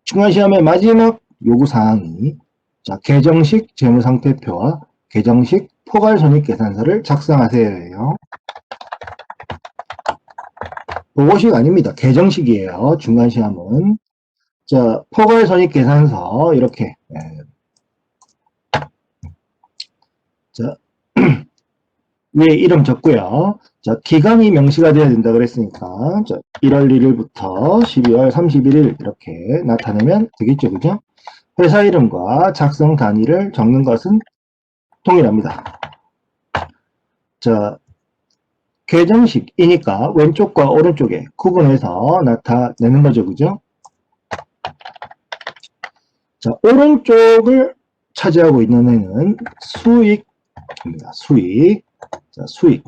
중간시험의 마지막 요구사항이 자, 계정식 재무상태표와 계정식 포괄손익계산서를 작성하세요예요. 보고식 아닙니다. 계정식이에요. 중간시험은. 자, 포괄손익계산서 이렇게 자, 위에 이름 적고요. 자, 기간이 명시가 되어야 된다 그랬으니까 자, 1월 1일부터 12월 31일 이렇게 나타내면 되겠죠. 그죠? 회사 이름과 작성 단위를 적는 것은 동일합니다. 자, 계정식이니까 왼쪽과 오른쪽에 구분해서 나타내는 거죠. 그죠? 자, 오른쪽을 차지하고 있는 애는 수익입니다. 수익. 자, 수익.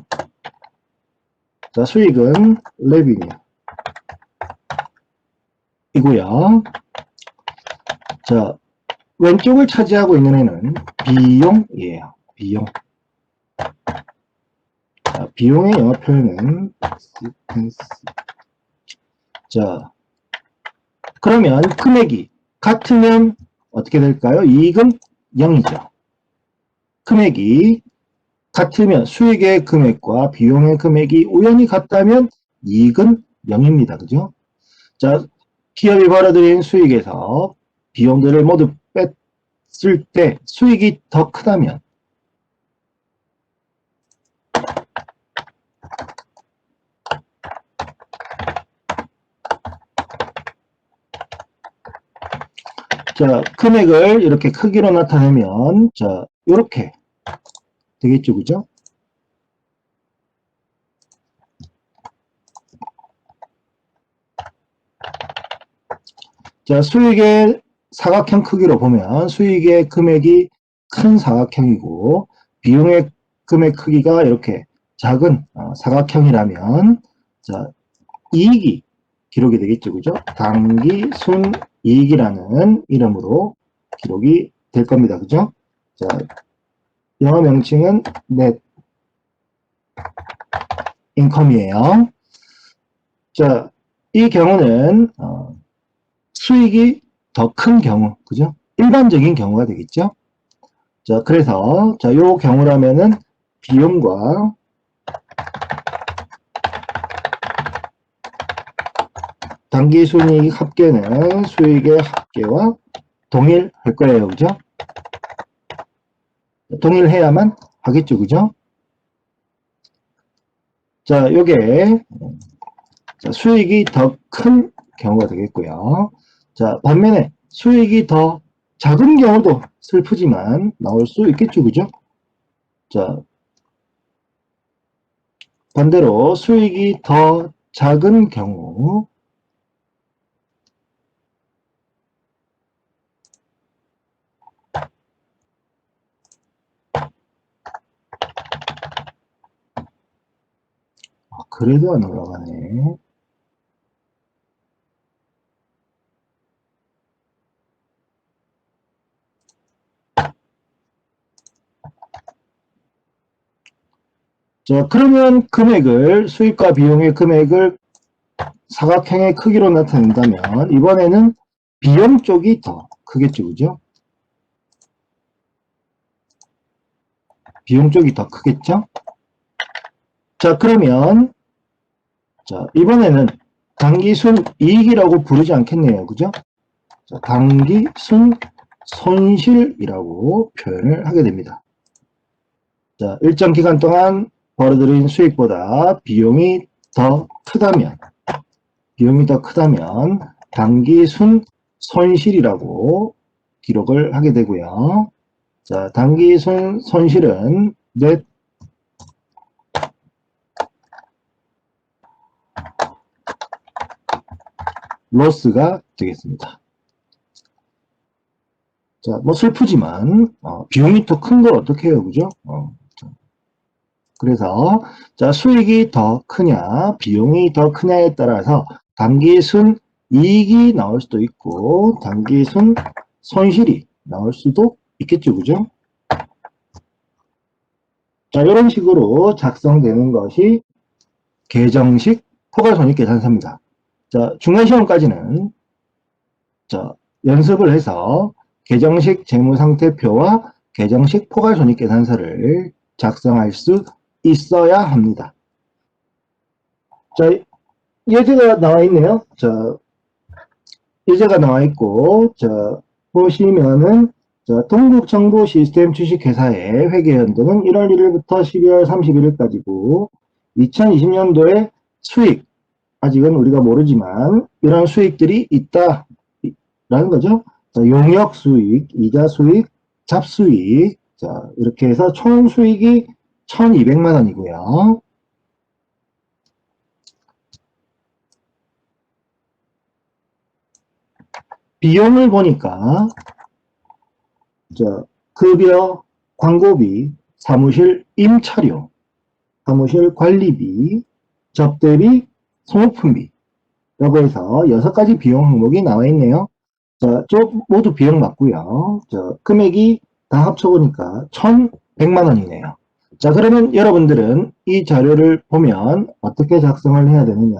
자, 수익은 레비뉴 이고요. 자, 왼쪽을 차지하고 있는 애는 비용이에요. 비용. 자, 비용의 영어 표현은 expense. 자, 그러면 금액이 같으면 어떻게 될까요? 이익은 0이죠. 금액이 같으면 수익의 금액과 비용의 금액이 우연히 같다면 이익은 0입니다. 그죠? 자, 기업이 벌어들인 수익에서 비용들을 모두 뺐을 때 수익이 더 크다면 자, 금액을 이렇게 크기로 나타내면 자, 이렇게 되겠죠. 그죠? 자, 수익의 사각형 크기로 보면 수익의 금액이 큰 사각형이고 비용의 금액 크기가 이렇게 작은 사각형이라면 자, 이익이 기록이 되겠죠. 그죠? 당기 순이익이라는 이름으로 기록이 될 겁니다. 그죠? 자, 영어 명칭은 net income이에요. 자, 이 경우는 수익이 더 큰 경우, 그죠? 일반적인 경우가 되겠죠? 자, 그래서, 자, 요 경우라면은 비용과 당기순이익 합계는 수익의 합계와 동일할 거예요. 그죠? 동일해야만 하겠죠. 그죠? 자, 요게 수익이 더 큰 경우가 되겠고요. 자, 반면에 수익이 더 작은 경우도 슬프지만 나올 수 있겠죠. 그죠? 자, 반대로 수익이 더 작은 경우 그래도 안 올라가네. 자, 그러면 금액을, 수익과 비용의 금액을 사각형의 크기로 나타낸다면, 이번에는 비용 쪽이 더 크겠죠, 그죠? 비용 쪽이 더 크겠죠? 자, 그러면, 자, 이번에는 당기순 이익이라고 부르지 않겠네요, 그죠? 자, 당기순 손실이라고 표현을 하게 됩니다. 자, 일정 기간 동안 벌어들인 수익보다 비용이 더 크다면 당기순 손실이라고 기록을 하게 되고요. 자, 당기순 손실은 net loss가 되겠습니다. 자, 뭐 슬프지만 비용이 더 큰 걸 어떻게 해요, 그죠? 그래서 자, 수익이 더 크냐, 비용이 더 크냐에 따라서 당기순 이익이 나올 수도 있고 당기순 손실이 나올 수도 있겠죠, 그죠? 자, 이런 식으로 작성되는 것이 계정식 포괄손익계산서입니다. 자, 중간시험까지는 자, 연습을 해서 계정식 재무상태표와 계정식 포괄손익계산서를 작성할 수 있어야 합니다. 자, 예제가 나와 있네요. 자, 예제가 나와 있고, 자, 보시면은, 자, 동국정보시스템 주식회사의 회계연도는 1월 1일부터 12월 31일까지고, 2020년도에 수익, 아직은 우리가 모르지만, 이런 수익들이 있다라는 거죠. 자, 용역 수익, 이자 수익, 잡수익, 자, 이렇게 해서 총 수익이 1200만 원이고요. 비용을 보니까 자, 급여, 광고비, 사무실 임차료, 사무실 관리비, 접대비, 소모품비 라고 해서 6가지 비용 항목이 나와 있네요. 자, 저 모두 비용 맞고요. 저 금액이 다 합쳐보니까 1,100만 원이네요. 자, 그러면 여러분들은 이 자료를 보면 어떻게 작성을 해야 되느냐.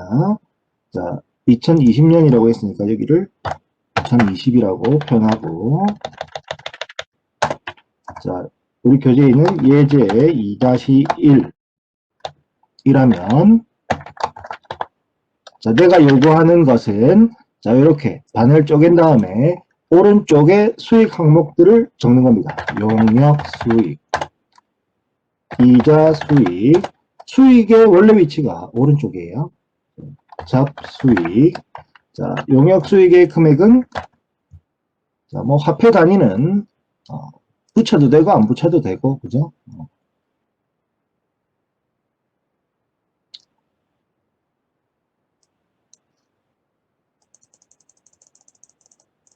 자, 2020년이라고 했으니까 여기를 2020이라고 표현하고, 자, 우리 교재에는 예제 2-1이라면, 자, 내가 요구하는 것은, 자, 이렇게 반을 쪼갠 다음에, 오른쪽에 수익 항목들을 적는 겁니다. 용역 수익, 이자 수익, 수익의 원래 위치가 오른쪽이에요. 잡수익, 자, 용역 수익의 금액은, 자, 뭐, 화폐 단위는, 붙여도 되고, 안 붙여도 되고, 그죠?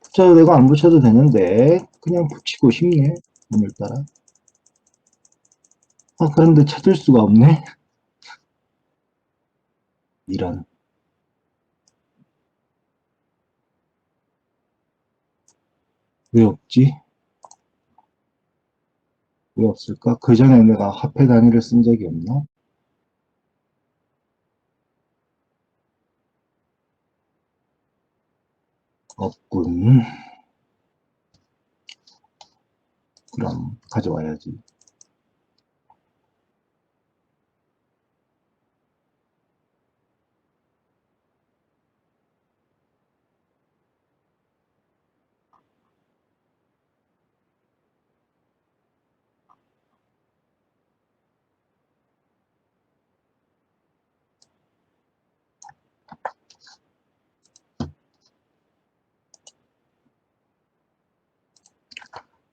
붙여도 되고, 안 붙여도 되는데, 그냥 붙이고 싶네, 오늘따라. 그런데 찾을 수가 없네. 이런. 왜 없지? 왜 없을까? 그 전에 내가 화폐 단위를 쓴 적이 없나? 없군. 그럼 가져와야지.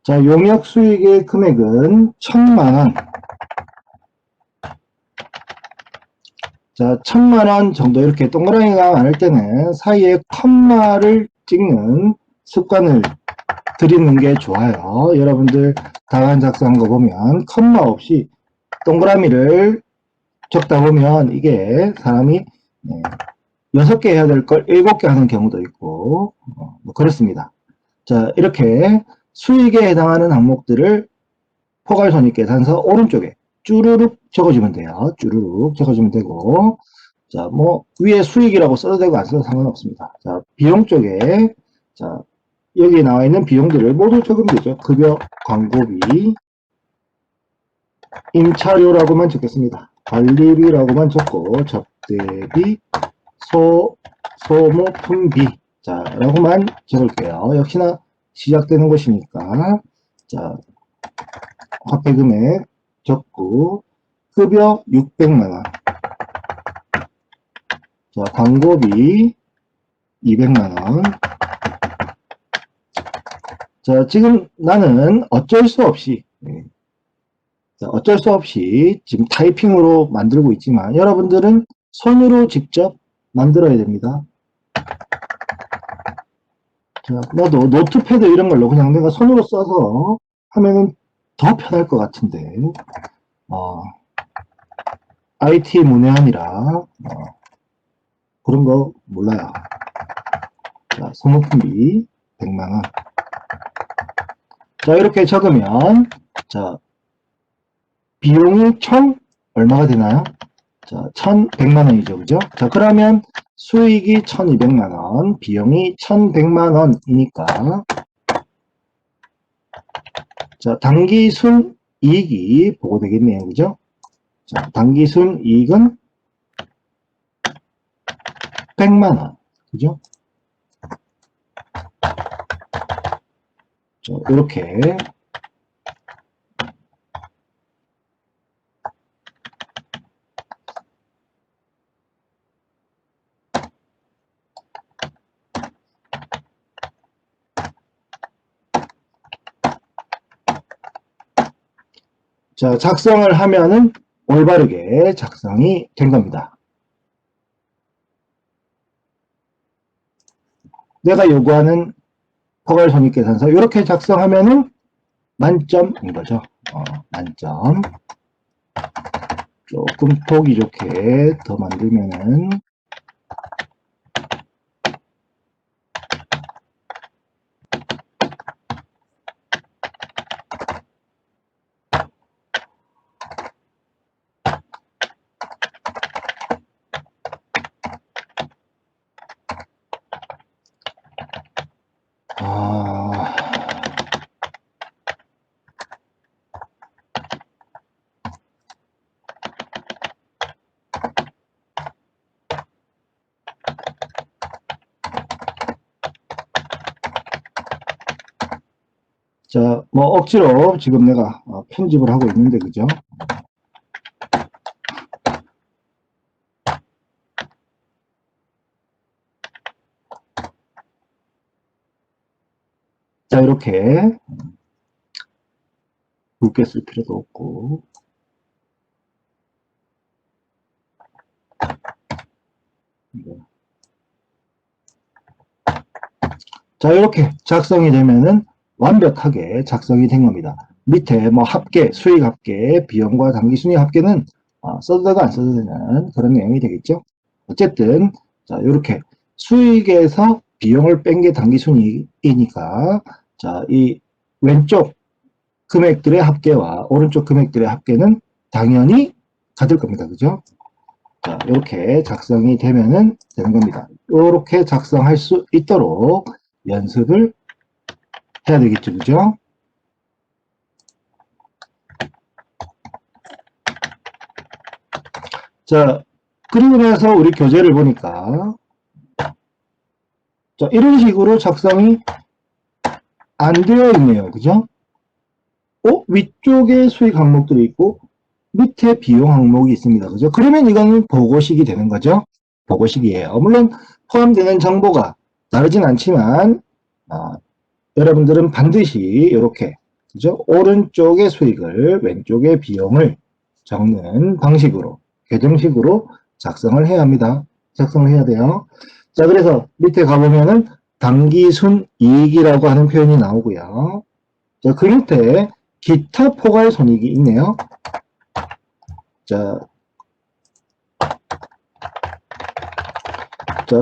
자, 용역 수익의 금액은 1,000만 원. 자, 1,000만 원 정도 이렇게 동그라미가 많을 때는 사이에 컴마를 찍는 습관을 들이는 게 좋아요. 여러분들 답안 작성한 거 보면 컴마 없이 동그라미를 적다 보면 이게 사람이 6개 해야 될 걸 7개 하는 경우도 있고 뭐 그렇습니다. 자, 이렇게 수익에 해당하는 항목들을 포괄손익계산서 오른쪽에 쭈루룩 적어주면 돼요. 쭈루룩 적어주면 되고, 자, 뭐 위에 수익이라고 써도 되고 안 써도 상관없습니다. 자, 비용 쪽에, 자, 여기 나와 있는 비용들을 모두 적으면 되죠. 급여, 광고비, 임차료라고만 적겠습니다. 관리비라고만 적고, 접대비, 소모품비, 자, 라고만 적을게요. 역시나 시작되는 것이니까, 자, 화폐 금액 적고, 급여 600만원, 자, 광고비 200만원. 자, 지금 나는 어쩔 수 없이, 자, 어쩔 수 없이 지금 타이핑으로 만들고 있지만, 여러분들은 손으로 직접 만들어야 됩니다. 자, 나도 노트패드 이런 걸로 그냥 내가 손으로 써서 하면은 더 편할 것 같은데, IT 문외한이라, 그런 거 몰라요. 자, 소모품비 100만원. 자, 이렇게 적으면, 자, 비용이 총 얼마가 되나요? 자, 1,100만원이죠. 그죠? 자, 그러면 수익이 1,200만원, 비용이 1,100만원이니까, 자, 당기순 이익이 보고되겠네요. 그죠? 자, 당기순 이익은 100만원. 그죠? 자, 이렇게. 자, 작성을 하면은 올바르게 작성이 된 겁니다. 내가 요구하는 포괄손익계산서 이렇게 작성하면은 만점인 거죠. 만점. 조금 보기 좋게 더 만들면은 자, 뭐 억지로 지금 내가 편집을 하고 있는데, 그죠? 자, 이렇게 굵게 쓸 필요도 없고. 자, 이렇게 작성이 되면은 완벽하게 작성이 된 겁니다. 밑에 뭐 합계, 수익 합계, 비용과 당기순위 합계는 써도 되고 안 써도 되는 그런 내용이 되겠죠. 어쨌든 자, 이렇게 수익에서 비용을 뺀 게 당기순이니까 자, 이 왼쪽 금액들의 합계와 오른쪽 금액들의 합계는 당연히 같을 겁니다. 그죠? 자, 이렇게 작성이 되면은 되는 겁니다. 이렇게 작성할 수 있도록 연습을 해야 되겠죠. 그죠? 자, 그리고 나서 우리 교재를 보니까 자, 이런 식으로 작성이 안 되어 있네요. 그죠? 위쪽에 수익 항목들이 있고 밑에 비용 항목이 있습니다. 그죠? 그러면 이거는 보고식이 되는 거죠. 보고식이에요. 물론 포함되는 정보가 다르진 않지만 여러분들은 반드시 이렇게 그죠? 오른쪽의 수익을 왼쪽의 비용을 적는 방식으로 계정식으로 작성을 해야 합니다. 작성을 해야 돼요. 자, 그래서 밑에 가보면은 당기순 이익이라고 하는 표현이 나오고요. 자, 그 밑에 기타 포괄 손익이 있네요. 자,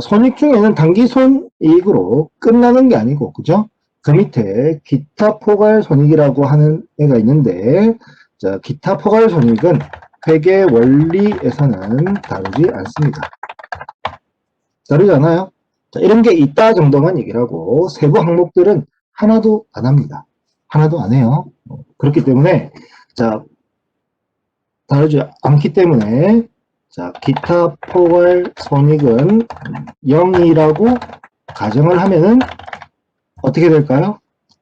손익 중에는 당기순이익으로 끝나는 게 아니고, 그죠? 그 밑에 기타 포괄 손익이라고 하는 애가 있는데, 자, 기타 포괄 손익은 회계 원리에서는 다루지 않습니다. 다르지 않아요? 자, 이런 게 있다 정도만 얘기를 하고, 세부 항목들은 하나도 안 합니다. 하나도 안 해요. 그렇기 때문에, 자, 다르지 않기 때문에, 자, 기타 포괄 손익은 0이라고 가정을 하면은 어떻게 될까요?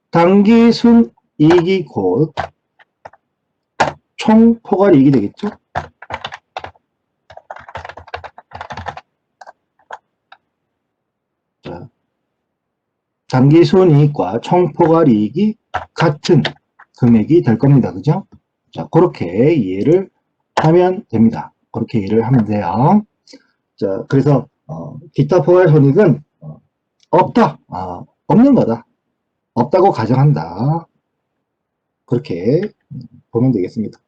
당기순 이익이 곧 총 포괄 이익이 되겠죠? 자, 당기순 이익과 총 포괄 이익이 같은 금액이 될 겁니다. 그죠? 자, 그렇게 이해를 하면 됩니다. 그렇게 이해를 하면 돼요. 자, 그래서 기타 포괄 손익은 없다. 없는 거다. 없다고 가정한다. 그렇게 보면 되겠습니다.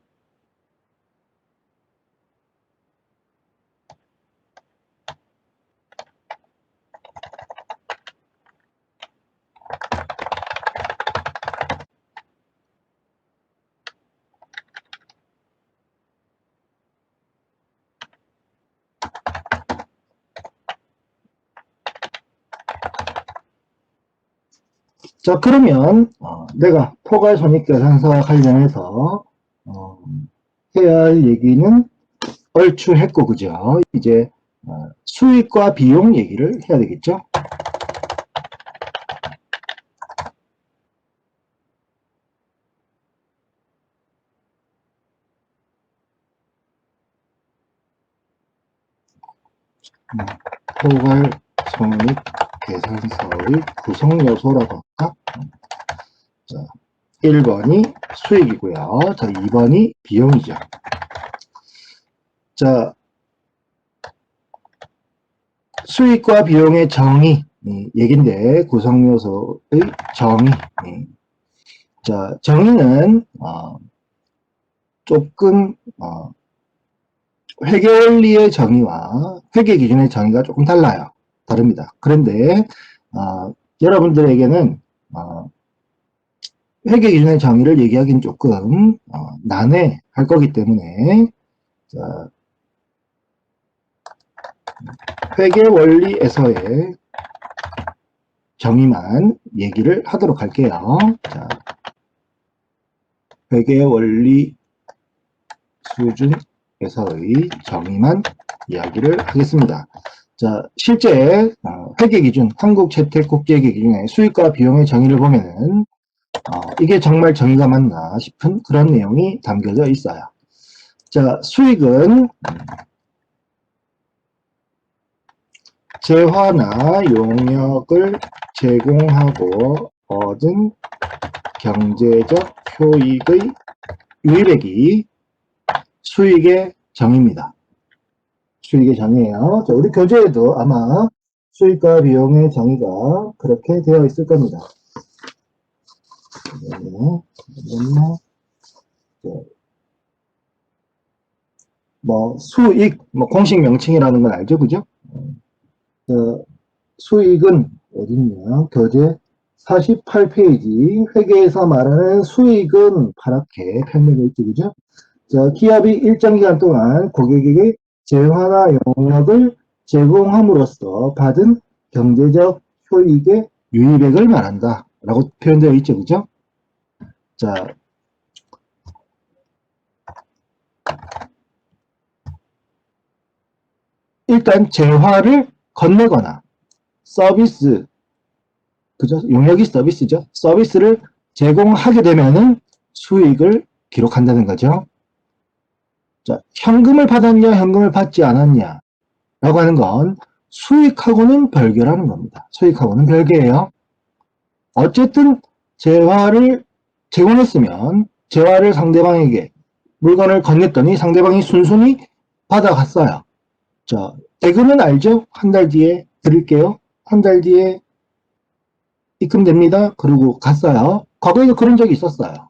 자, 그러면 내가 포괄손익계산서와 관련해서 해야 할 얘기는 얼추 했고, 그죠? 이제 수익과 비용 얘기를 해야 되겠죠? 포괄손익계산서의 구성요소라고 할까? 자, 1번이 수익이고요. 자, 2번이 비용이죠. 자, 수익과 비용의 정의 얘긴데 구성요소의 정의. 자, 정의는 조금 회계원리의 정의와 회계기준의 정의가 조금 달라요. 다릅니다. 그런데 여러분들에게는 회계기준의 정의를 얘기하기는 조금 난해할 거기 때문에 자, 회계원리에서의 정의만 얘기를 하도록 할게요. 자, 회계원리 수준에서의 정의만 이야기를 하겠습니다. 자, 실제 회계기준, 한국재택국제회계기준의 수익과 비용의 정의를 보면은 이게 정말 정의가 맞나 싶은 그런 내용이 담겨져 있어요. 자, 수익은 재화나 용역을 제공하고 얻은 경제적 효익의 유의액이 수익의 정의입니다. 수익의 정의예요. 자, 우리 교재에도 아마 수익과 비용의 정의가 그렇게 되어 있을 겁니다. 뭐 수익, 뭐 공식 명칭이라는 건 알죠, 그죠? 수익은 어딨냐? 교재 48페이지 회계에서 말하는 수익은 파랗게 표명되어 있죠, 그죠? 자, 기업이 일정 기간 동안 고객에게 재화나 용역을 제공함으로써 받은 경제적 효익의 유의액을 말한다 라고 표현되어 있죠, 그죠? 자, 일단 재화를 건네거나 서비스, 그죠? 용역이 서비스죠. 서비스를 제공하게 되면은 수익을 기록한다는 거죠. 자, 현금을 받았냐, 현금을 받지 않았냐 라고 하는 건 수익하고는 별개라는 겁니다. 수익하고는 별개예요. 어쨌든 재화를 제공했으면 재화를 상대방에게 물건을 건넸더니 상대방이 순순히 받아갔어요. 자, 대금은 알죠? 한 달 뒤에 드릴게요. 한 달 뒤에 입금됩니다. 그러고 갔어요. 과거에도 그런 적이 있었어요.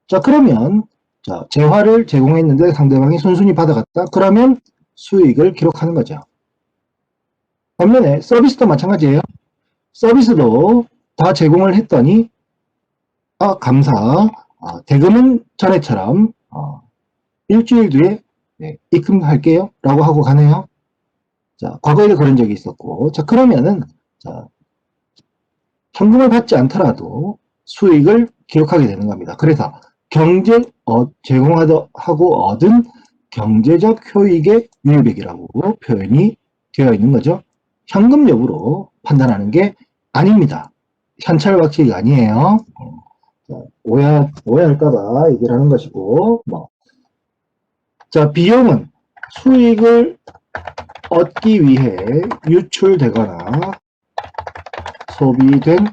자, 그러면 자, 재화를 제공했는데 상대방이 순순히 받아갔다. 그러면 수익을 기록하는 거죠. 반면에 서비스도 마찬가지예요. 서비스도 다 제공을 했더니 감사. 대금은 전에처럼 일주일 뒤에 입금할게요 라고 하고 가네요. 자, 과거에도 그런 적이 있었고, 자, 그러면은 자, 현금을 받지 않더라도 수익을 기록하게 되는 겁니다. 그래서 제공하고 얻은 경제적 효익의 유의액이라고 표현이 되어 있는 거죠. 현금 여부로 판단하는 게 아닙니다. 현찰박치가 아니에요. 오해할까봐 얘기를 하는 것이고, 자, 비용은 수익을 얻기 위해 유출되거나 소비된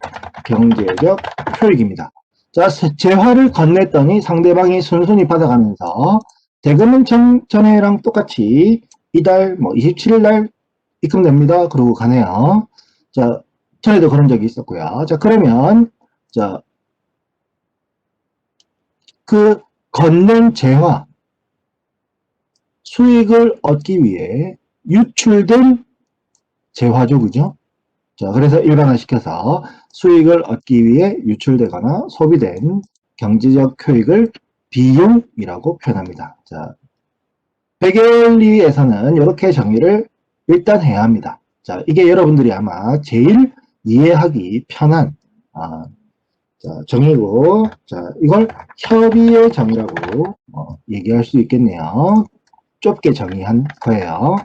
경제적 효익입니다. 자, 재화를 건넸더니 상대방이 순순히 받아가면서 대금은 전에랑 똑같이 이달 27일 날 입금됩니다. 그러고 가네요. 자, 전에도 그런 적이 있었고요. 자, 그러면 자, 그 건넨 재화 수익을 얻기 위해 유출된 재화죠, 그죠? 자, 그래서 일반화시켜서 수익을 얻기 위해 유출되거나 소비된 경제적 효익을 비용이라고 표현합니다. 자, 회계원리에서는 이렇게 정의를 일단 해야 합니다. 자, 이게 여러분들이 아마 제일 이해하기 편한 정의고, 자, 이걸 협의의 정의라고 얘기할 수 있겠네요. 좁게 정의한 거예요.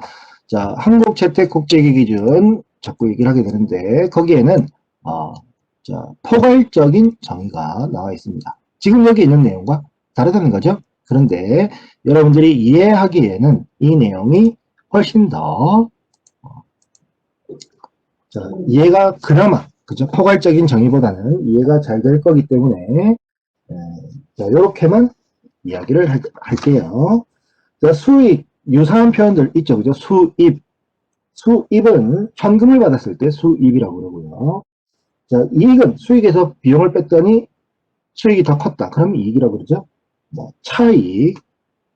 자, 한국재택국제기준 자꾸 얘기를 하게 되는데 거기에는 자, 포괄적인 정의가 나와 있습니다. 지금 여기 있는 내용과 다르다는 거죠. 그런데 여러분들이 이해하기에는 이 내용이 훨씬 더 자, 이해가 그나마 그죠? 포괄적인 정의보다는 이해가 잘 될 거기 때문에 자, 이렇게만 이야기를 할게요. 자, 수익 유사한 표현들 있죠, 그죠? 수입은 현금을 받았을 때 수입이라고 그러고요. 자, 이익은 수익에서 비용을 뺐더니 수익이 더 컸다. 그럼 이익이라고 그러죠. 차익,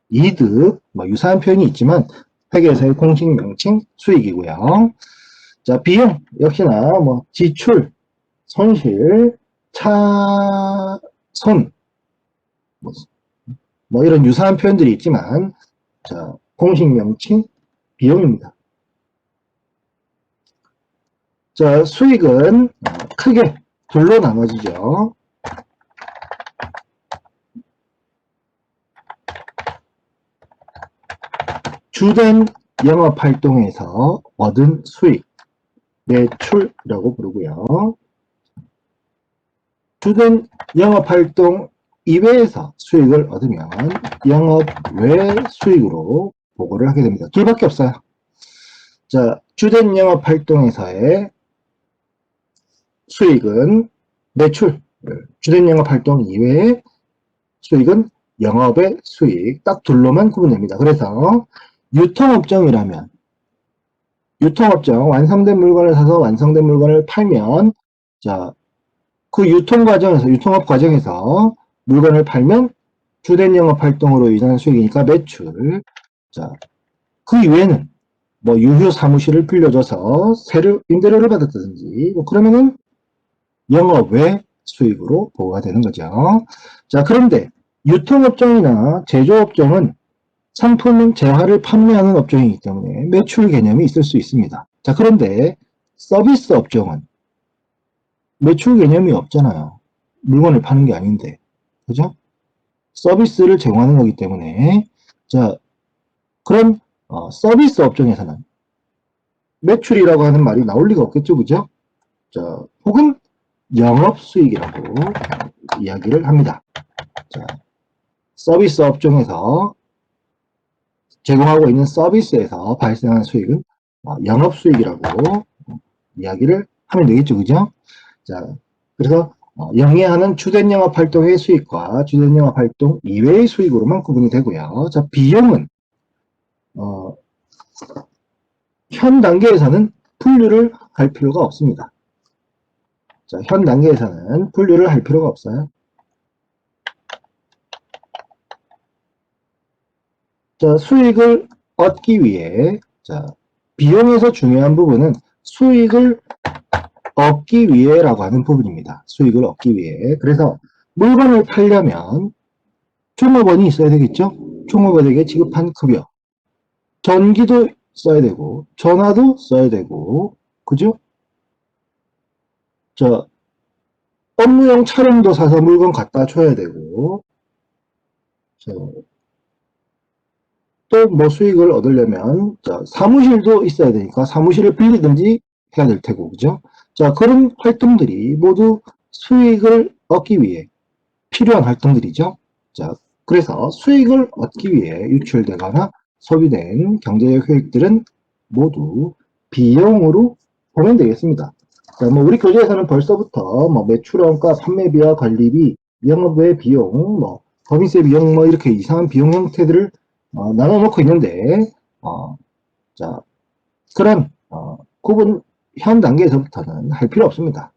이득, 유사한 표현이 있지만 회계에서의 공식 명칭 수익이고요. 자, 비용 역시나 지출, 손실, 차손 이런 유사한 표현들이 있지만 자, 공식 명칭 비용입니다. 자, 수익은 크게 둘로 나눠지죠. 주된 영업활동에서 얻은 수익, 매출이라고 부르고요. 주된 영업활동 이외에서 수익을 얻으면 영업 외 수익으로 보고를 하게 됩니다. 둘밖에 없어요. 자, 주된 영업활동에서의 수익은 매출, 주된 영업활동 이외의 수익은 영업의 수익, 딱 둘로만 구분됩니다. 그래서 유통업종이라면 유통업종, 완성된 물건을 사서 완성된 물건을 팔면, 자, 그 유통업 과정에서 물건을 팔면 주된 영업 활동으로 인한 수익이니까 매출. 자, 그 이외에는 뭐 유휴 사무실을 빌려줘서 임대료를 받았다든지, 뭐 그러면은 영업 외 수익으로 보고가 되는 거죠. 자, 그런데 유통업종이나 제조업종은 상품 재화를 판매하는 업종이기 때문에 매출 개념이 있을 수 있습니다. 자, 그런데 서비스 업종은 매출 개념이 없잖아요. 물건을 파는 게 아닌데. 그죠? 서비스를 제공하는 거기 때문에. 자, 그럼 서비스 업종에서는 매출이라고 하는 말이 나올 리가 없겠죠. 그죠? 자, 혹은 영업수익이라고 이야기를 합니다. 자, 서비스 업종에서 제공하고 있는 서비스에서 발생하는 수익은 영업수익이라고 이야기를 하면 되겠죠. 그죠? 자, 그래서 영위하는 주된 영업 활동의 수익과 주된 영업 활동 이외의 수익으로만 구분이 되고요. 자, 비용은 현 단계에서는 분류를 할 필요가 없습니다. 자, 현 단계에서는 분류를 할 필요가 없어요. 자, 수익을 얻기 위해, 자, 비용에서 중요한 부분은 수익을 얻기 위해라고 하는 부분입니다. 수익을 얻기 위해. 그래서 물건을 팔려면 종업원이 있어야 되겠죠? 종업원에게 지급한 급여. 전기도 써야 되고, 전화도 써야 되고, 그죠? 자, 업무용 차량도 사서 물건 갖다 줘야 되고, 또 뭐 수익을 얻으려면, 자, 사무실도 있어야 되니까 사무실을 빌리든지 해야 될 테고, 그죠? 자, 그런 활동들이 모두 수익을 얻기 위해 필요한 활동들이죠. 자, 그래서 수익을 얻기 위해 유출되거나 소비된 경제적 효익들은 모두 비용으로 보면 되겠습니다. 자, 뭐 우리 교재에서는 벌써부터 뭐 매출원가, 판매비와 관리비, 영업 외 비용, 뭐 법인세 비용, 뭐 이렇게 이상한 비용 형태들을 나눠 놓고 있는데, 자, 그런 구분 현 단계에서부터는 할 필요 없습니다.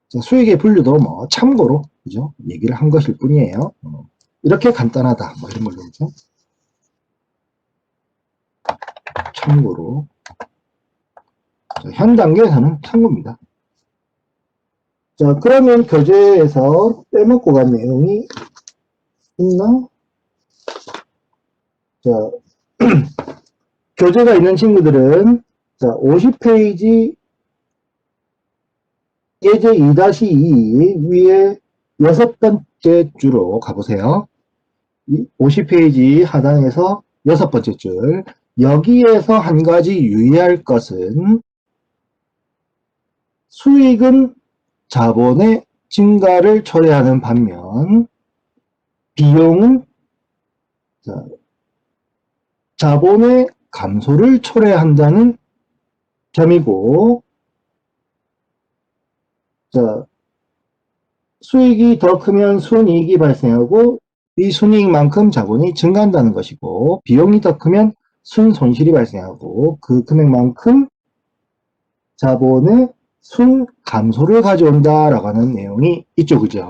자, 수익의 분류도 뭐 참고로 그죠? 얘기를 한 것일 뿐이에요. 이렇게 간단하다 뭐 이런 걸로죠. 참고로. 자, 현 단계에서는 참고입니다. 자, 그러면 교재에서 빼먹고 간 내용이 있나? 자, 교재가 있는 친구들은 자, 50페이지 예제 2-2 위에 6번째 줄로 가보세요. 50페이지 하단에서 6번째 줄. 여기에서 한 가지 유의할 것은 수익은 자본의 증가를 초래하는 반면 비용은 자본의 감소를 초래한다는 점이고, 자, 수익이 더 크면 순이익이 발생하고 이 순이익만큼 자본이 증가한다는 것이고, 비용이 더 크면 순손실이 발생하고 그 금액만큼 자본의 순감소를 가져온다라고 하는 내용이 있죠. 그죠?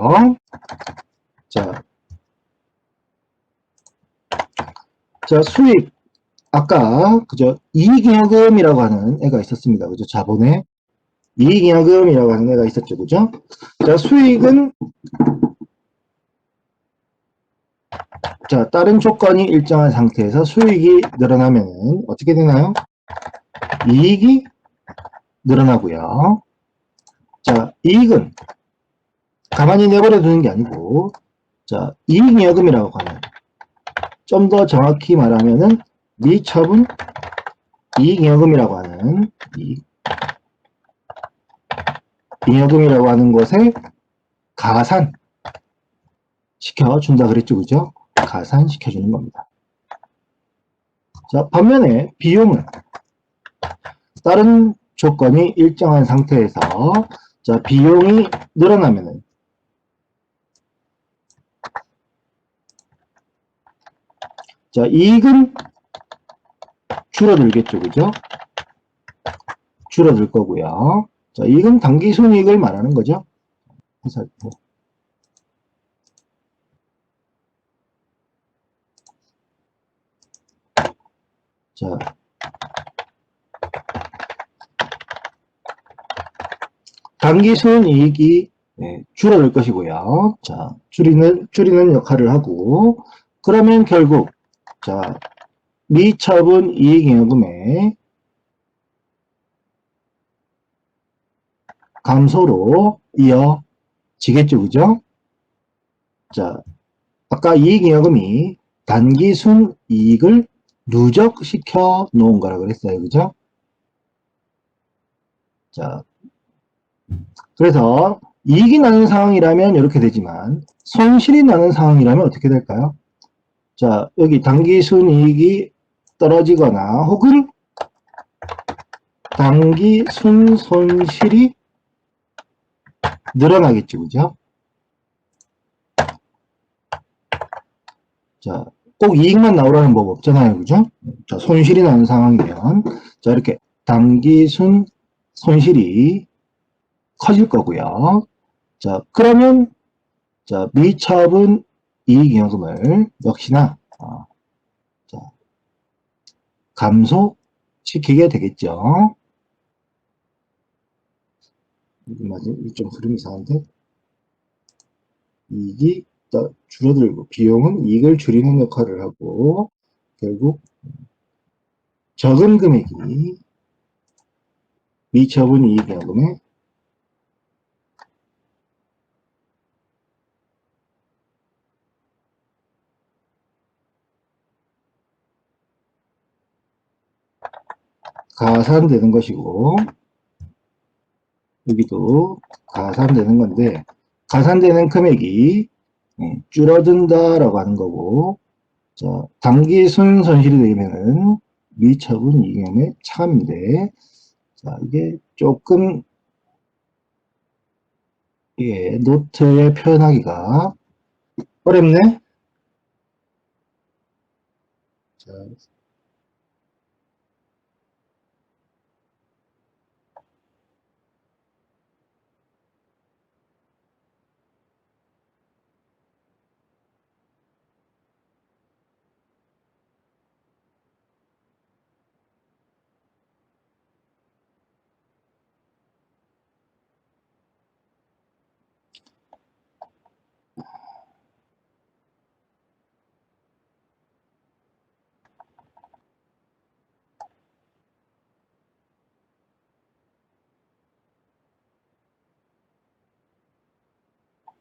자, 수익 아까 그죠? 이익잉여금이라고 하는 애가 있었습니다. 그죠? 자본의 이익잉여금이라고 하는 애가 있었죠. 그죠? 자, 수익은 자, 다른 조건이 일정한 상태에서 수익이 늘어나면 어떻게 되나요? 이익이 늘어나고요. 자, 이익은 가만히 내버려 두는 게 아니고, 자, 이익잉여금이라고 하는, 좀 더 정확히 말하면은 미처분 이익잉여금이라고 하는 잉여금이라고 하는 것에 가산 시켜준다 그랬죠, 그죠? 가산 시켜주는 겁니다. 자, 반면에 비용은 다른 조건이 일정한 상태에서 자, 비용이 늘어나면은 자, 이익은 줄어들겠죠, 그죠? 줄어들 거고요. 자, 이익은 당기순이익을 말하는 거죠. 회사 때. 자, 당기순이익이 줄어들 것이고요. 자, 줄이는 역할을 하고, 그러면 결국, 자, 미처분 이익잉여금의 감소로 이어지겠죠, 그죠? 자, 아까 이익잉여금이 단기순 이익을 누적시켜 놓은 거라 그랬어요, 그죠? 자, 그래서 이익이 나는 상황이라면 이렇게 되지만 손실이 나는 상황이라면 어떻게 될까요? 자, 여기 당기순이익이 떨어지거나 혹은 당기순손실이 늘어나겠죠, 그죠? 자, 꼭 이익만 나오라는 법 없잖아요, 그죠? 자, 손실이 나는 상황이면 자, 이렇게 당기순 손실이 커질 거고요. 자, 그러면 자, 미처분 이익잉여금을 역시나 자, 감소시키게 되겠죠. 이게 좀 흐름이 이상한데? 이익이 줄어들고 비용은 이익을 줄이는 역할을 하고 결국 적은 금액이 미처분 이익잉여금에 가산되는 것이고 여기도 가산되는 건데 가산되는 금액이 줄어든다라고 하는 거고 자, 당기순 손실이 되면은 미처분 이익잉여금의 차감인데 자, 이게 조금 노트에 표현하기가 어렵네. 자,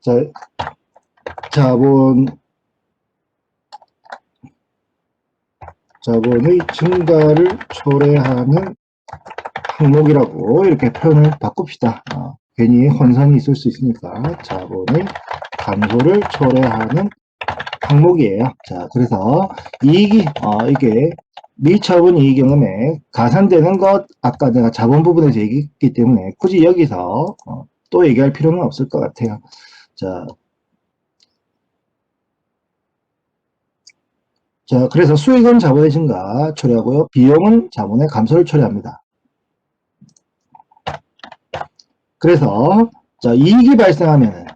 자, 자본, 자본의 증가를 초래하는 항목이라고 이렇게 표현을 바꿉시다. 괜히 혼선이 있을 수 있으니까 자본의 감소를 초래하는 항목이에요. 자, 그래서 이익이 이게 미처분 이익잉여금에 가산되는 것 아까 내가 자본 부분에서 얘기했기 때문에 굳이 여기서 또 얘기할 필요는 없을 것 같아요. 자, 그래서 수익은 자본의 증가 처리하고요. 비용은 자본의 감소를 처리합니다. 그래서 자, 이익이 발생하면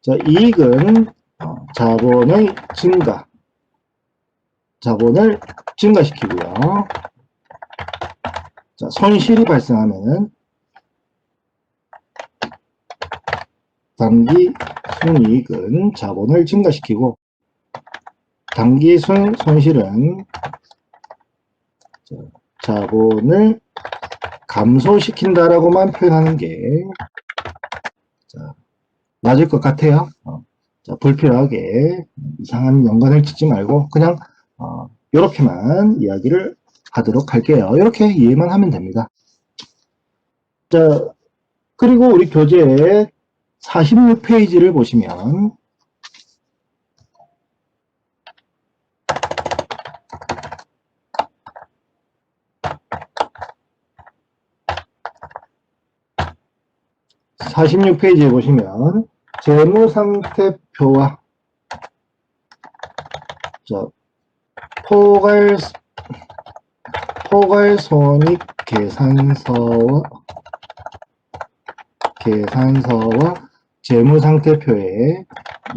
자, 이익은 자본의 증가, 자본을 증가시키고요. 자, 손실이 발생하면 단기 순이익은 자본을 증가시키고 단기 손실은 자본을 감소시킨다라고만 표현하는 게 맞을 것 같아요. 자, 불필요하게 이상한 연관을 짓지 말고 그냥 이렇게만 이야기를 하도록 할게요. 이렇게 이해만 하면 됩니다. 자, 그리고 우리 교재 46페이지를 보시면 46페이지에 보시면 재무상태표와 포괄손익계산서와 재무상태표의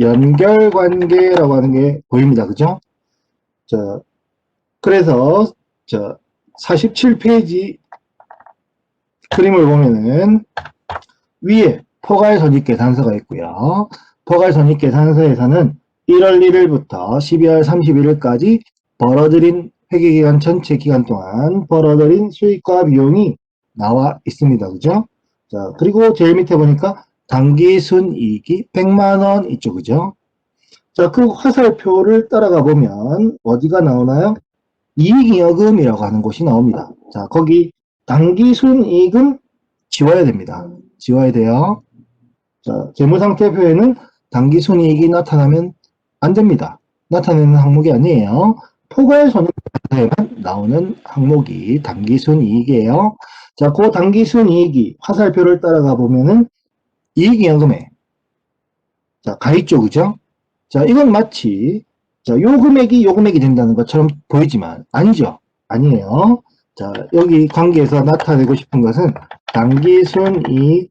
연결관계라고 하는 게 보입니다. 그죠? 그래서 47페이지 그림을 보면은 위에 포괄손익계산서가 있고요. 포괄손익계산서에서는 1월 1일부터 12월 31일까지 벌어들인 회계기간 전체 기간 동안 벌어들인 수익과 비용이 나와 있습니다. 그죠? 그리고 제일 밑에 보니까 당기순이익이 100만원 있죠. 그죠? 그 화살표를 따라가 보면 어디가 나오나요? 이익잉여금이라고 하는 곳이 나옵니다. 거기 당기순이익은 지워야 됩니다. 지워야 돼요. 재무상태표에는 당기순이익이 나타나면 안 됩니다. 나타내는 항목이 아니에요. 포괄손익에만 나오는 항목이 당기순이익이에요. 그 당기순이익이 화살표를 따라가 보면은 이익잉여금에 가 있죠. 그죠? 이건 마치 요 금액이 된다는 것처럼 보이지만 아니죠. 아니에요. 여기 관계에서 나타내고 싶은 것은 당기순이익은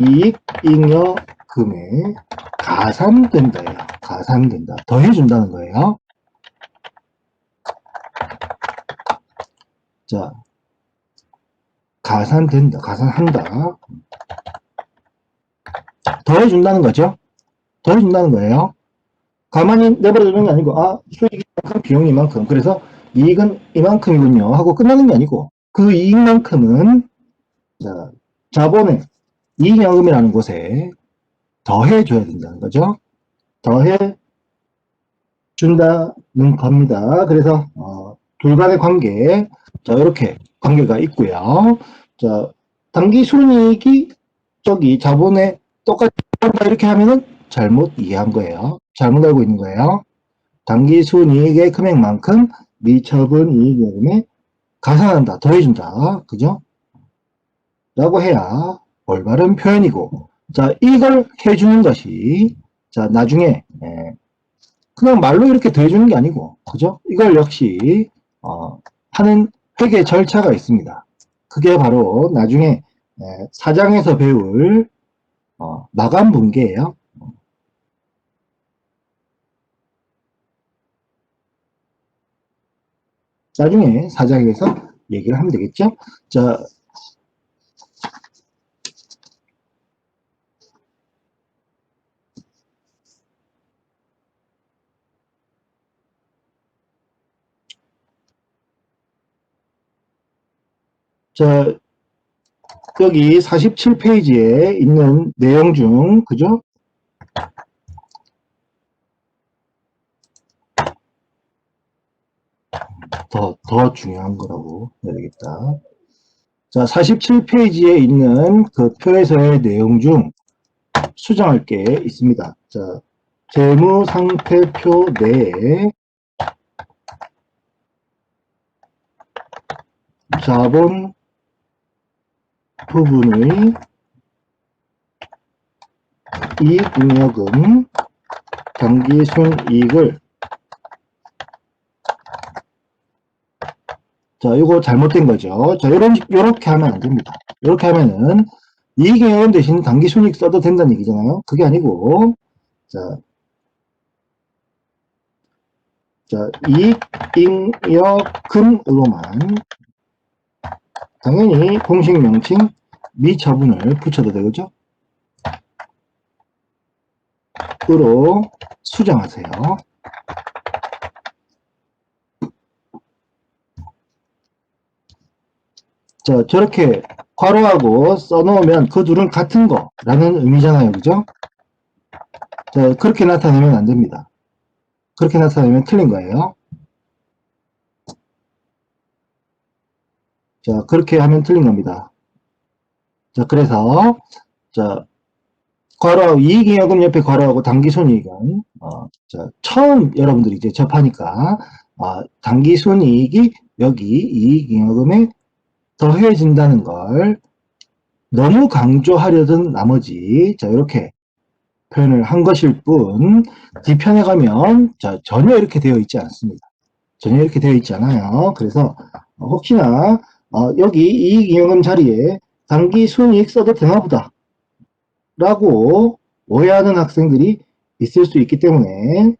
이익잉여금에 가산된다예요. 가산된다. 더해준다는 거예요. 가산된다. 가산한다. 더해준다는 거죠. 더해준다는 거예요. 가만히 내버려두는 게 아니고 수익이 이만큼 비용이 이만큼 그래서 이익은 이만큼이군요 하고 끝나는 게 아니고 그 이익만큼은 자본의 이익잉여금이라는 곳에 더해줘야 된다는 거죠. 더해준다는 겁니다. 그래서 둘 간의 관계 이렇게 관계가 있고요. 당기순이익이 저기 자본에 똑같이 이렇게 하면은 잘못 이해한 거예요. 잘못 알고 있는 거예요. 당기순이익의 금액만큼 미처분 이익잉여금에 가산한다, 더해준다, 그죠? 라고 해야 올바른 표현이고, 이걸 해주는 것이, 나중에, 그냥 말로 이렇게 더해주는 게 아니고, 그죠? 이걸 역시, 하는 회계 절차가 있습니다. 그게 바로 나중에, 사장에서 배울, 마감 분계예요. 나중에 사장에서 얘기를 하면 되겠죠? 여기 47페이지에 있는 내용 중, 그죠? 더 중요한 거라고 해야 되겠다. 47페이지에 있는 그 표에서의 내용 중 수정할 게 있습니다. 재무상태표 내에 자본 부분의 이익잉여금 당기순이익을 이거 잘못된 거죠. 요렇게 하면 안 됩니다. 이렇게 하면은 이익잉여금 대신 당기순이익 써도 된다는 얘기잖아요. 그게 아니고 이익잉여금으로만 당연히 공식 명칭 미처분을 붙여도 되겠죠? 으로 수정하세요. 저렇게 괄호하고 써놓으면 그 둘은 같은 거라는 의미잖아요. 그죠? 그렇게 나타내면 안 됩니다. 그렇게 나타내면 틀린 거예요. 자, 그렇게 하면 틀린 겁니다. 자, 그래서, 자, 괄호, 이익잉여금 옆에 괄호하고 당기순이익은, 자, 처음 여러분들이 이제 접하니까, 당기순이익이 여기 이익잉여금에 더해진다는 걸 너무 강조하려던 나머지, 자, 이렇게 표현을 한 것일 뿐, 뒤편에 가면, 자, 전혀 이렇게 되어 있지 않습니다. 전혀 이렇게 되어 있지 않아요. 그래서, 혹시나, 여기 이익잉여금 자리에 당기순이익 써도 되나 보다. 라고 오해하는 학생들이 있을 수 있기 때문에,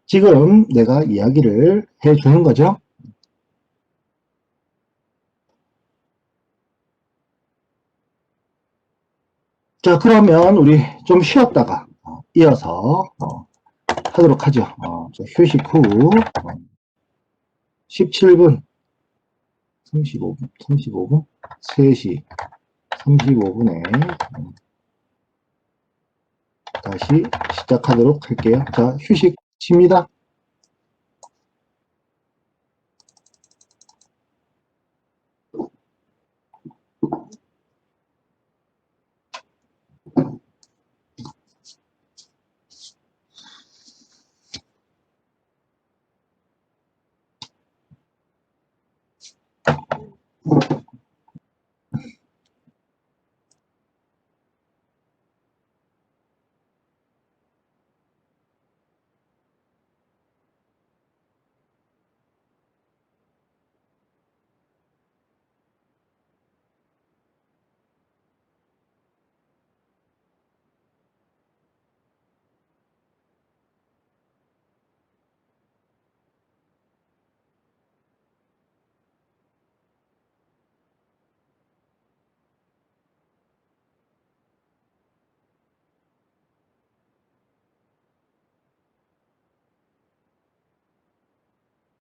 지금 내가 이야기를 해주는 거죠. 자, 그러면 우리 좀 쉬었다가 이어서 하도록 하죠. 휴식 후 17분, 35분, 3시 35분에 다시 시작하도록 할게요. 자, 휴식 쉽니다.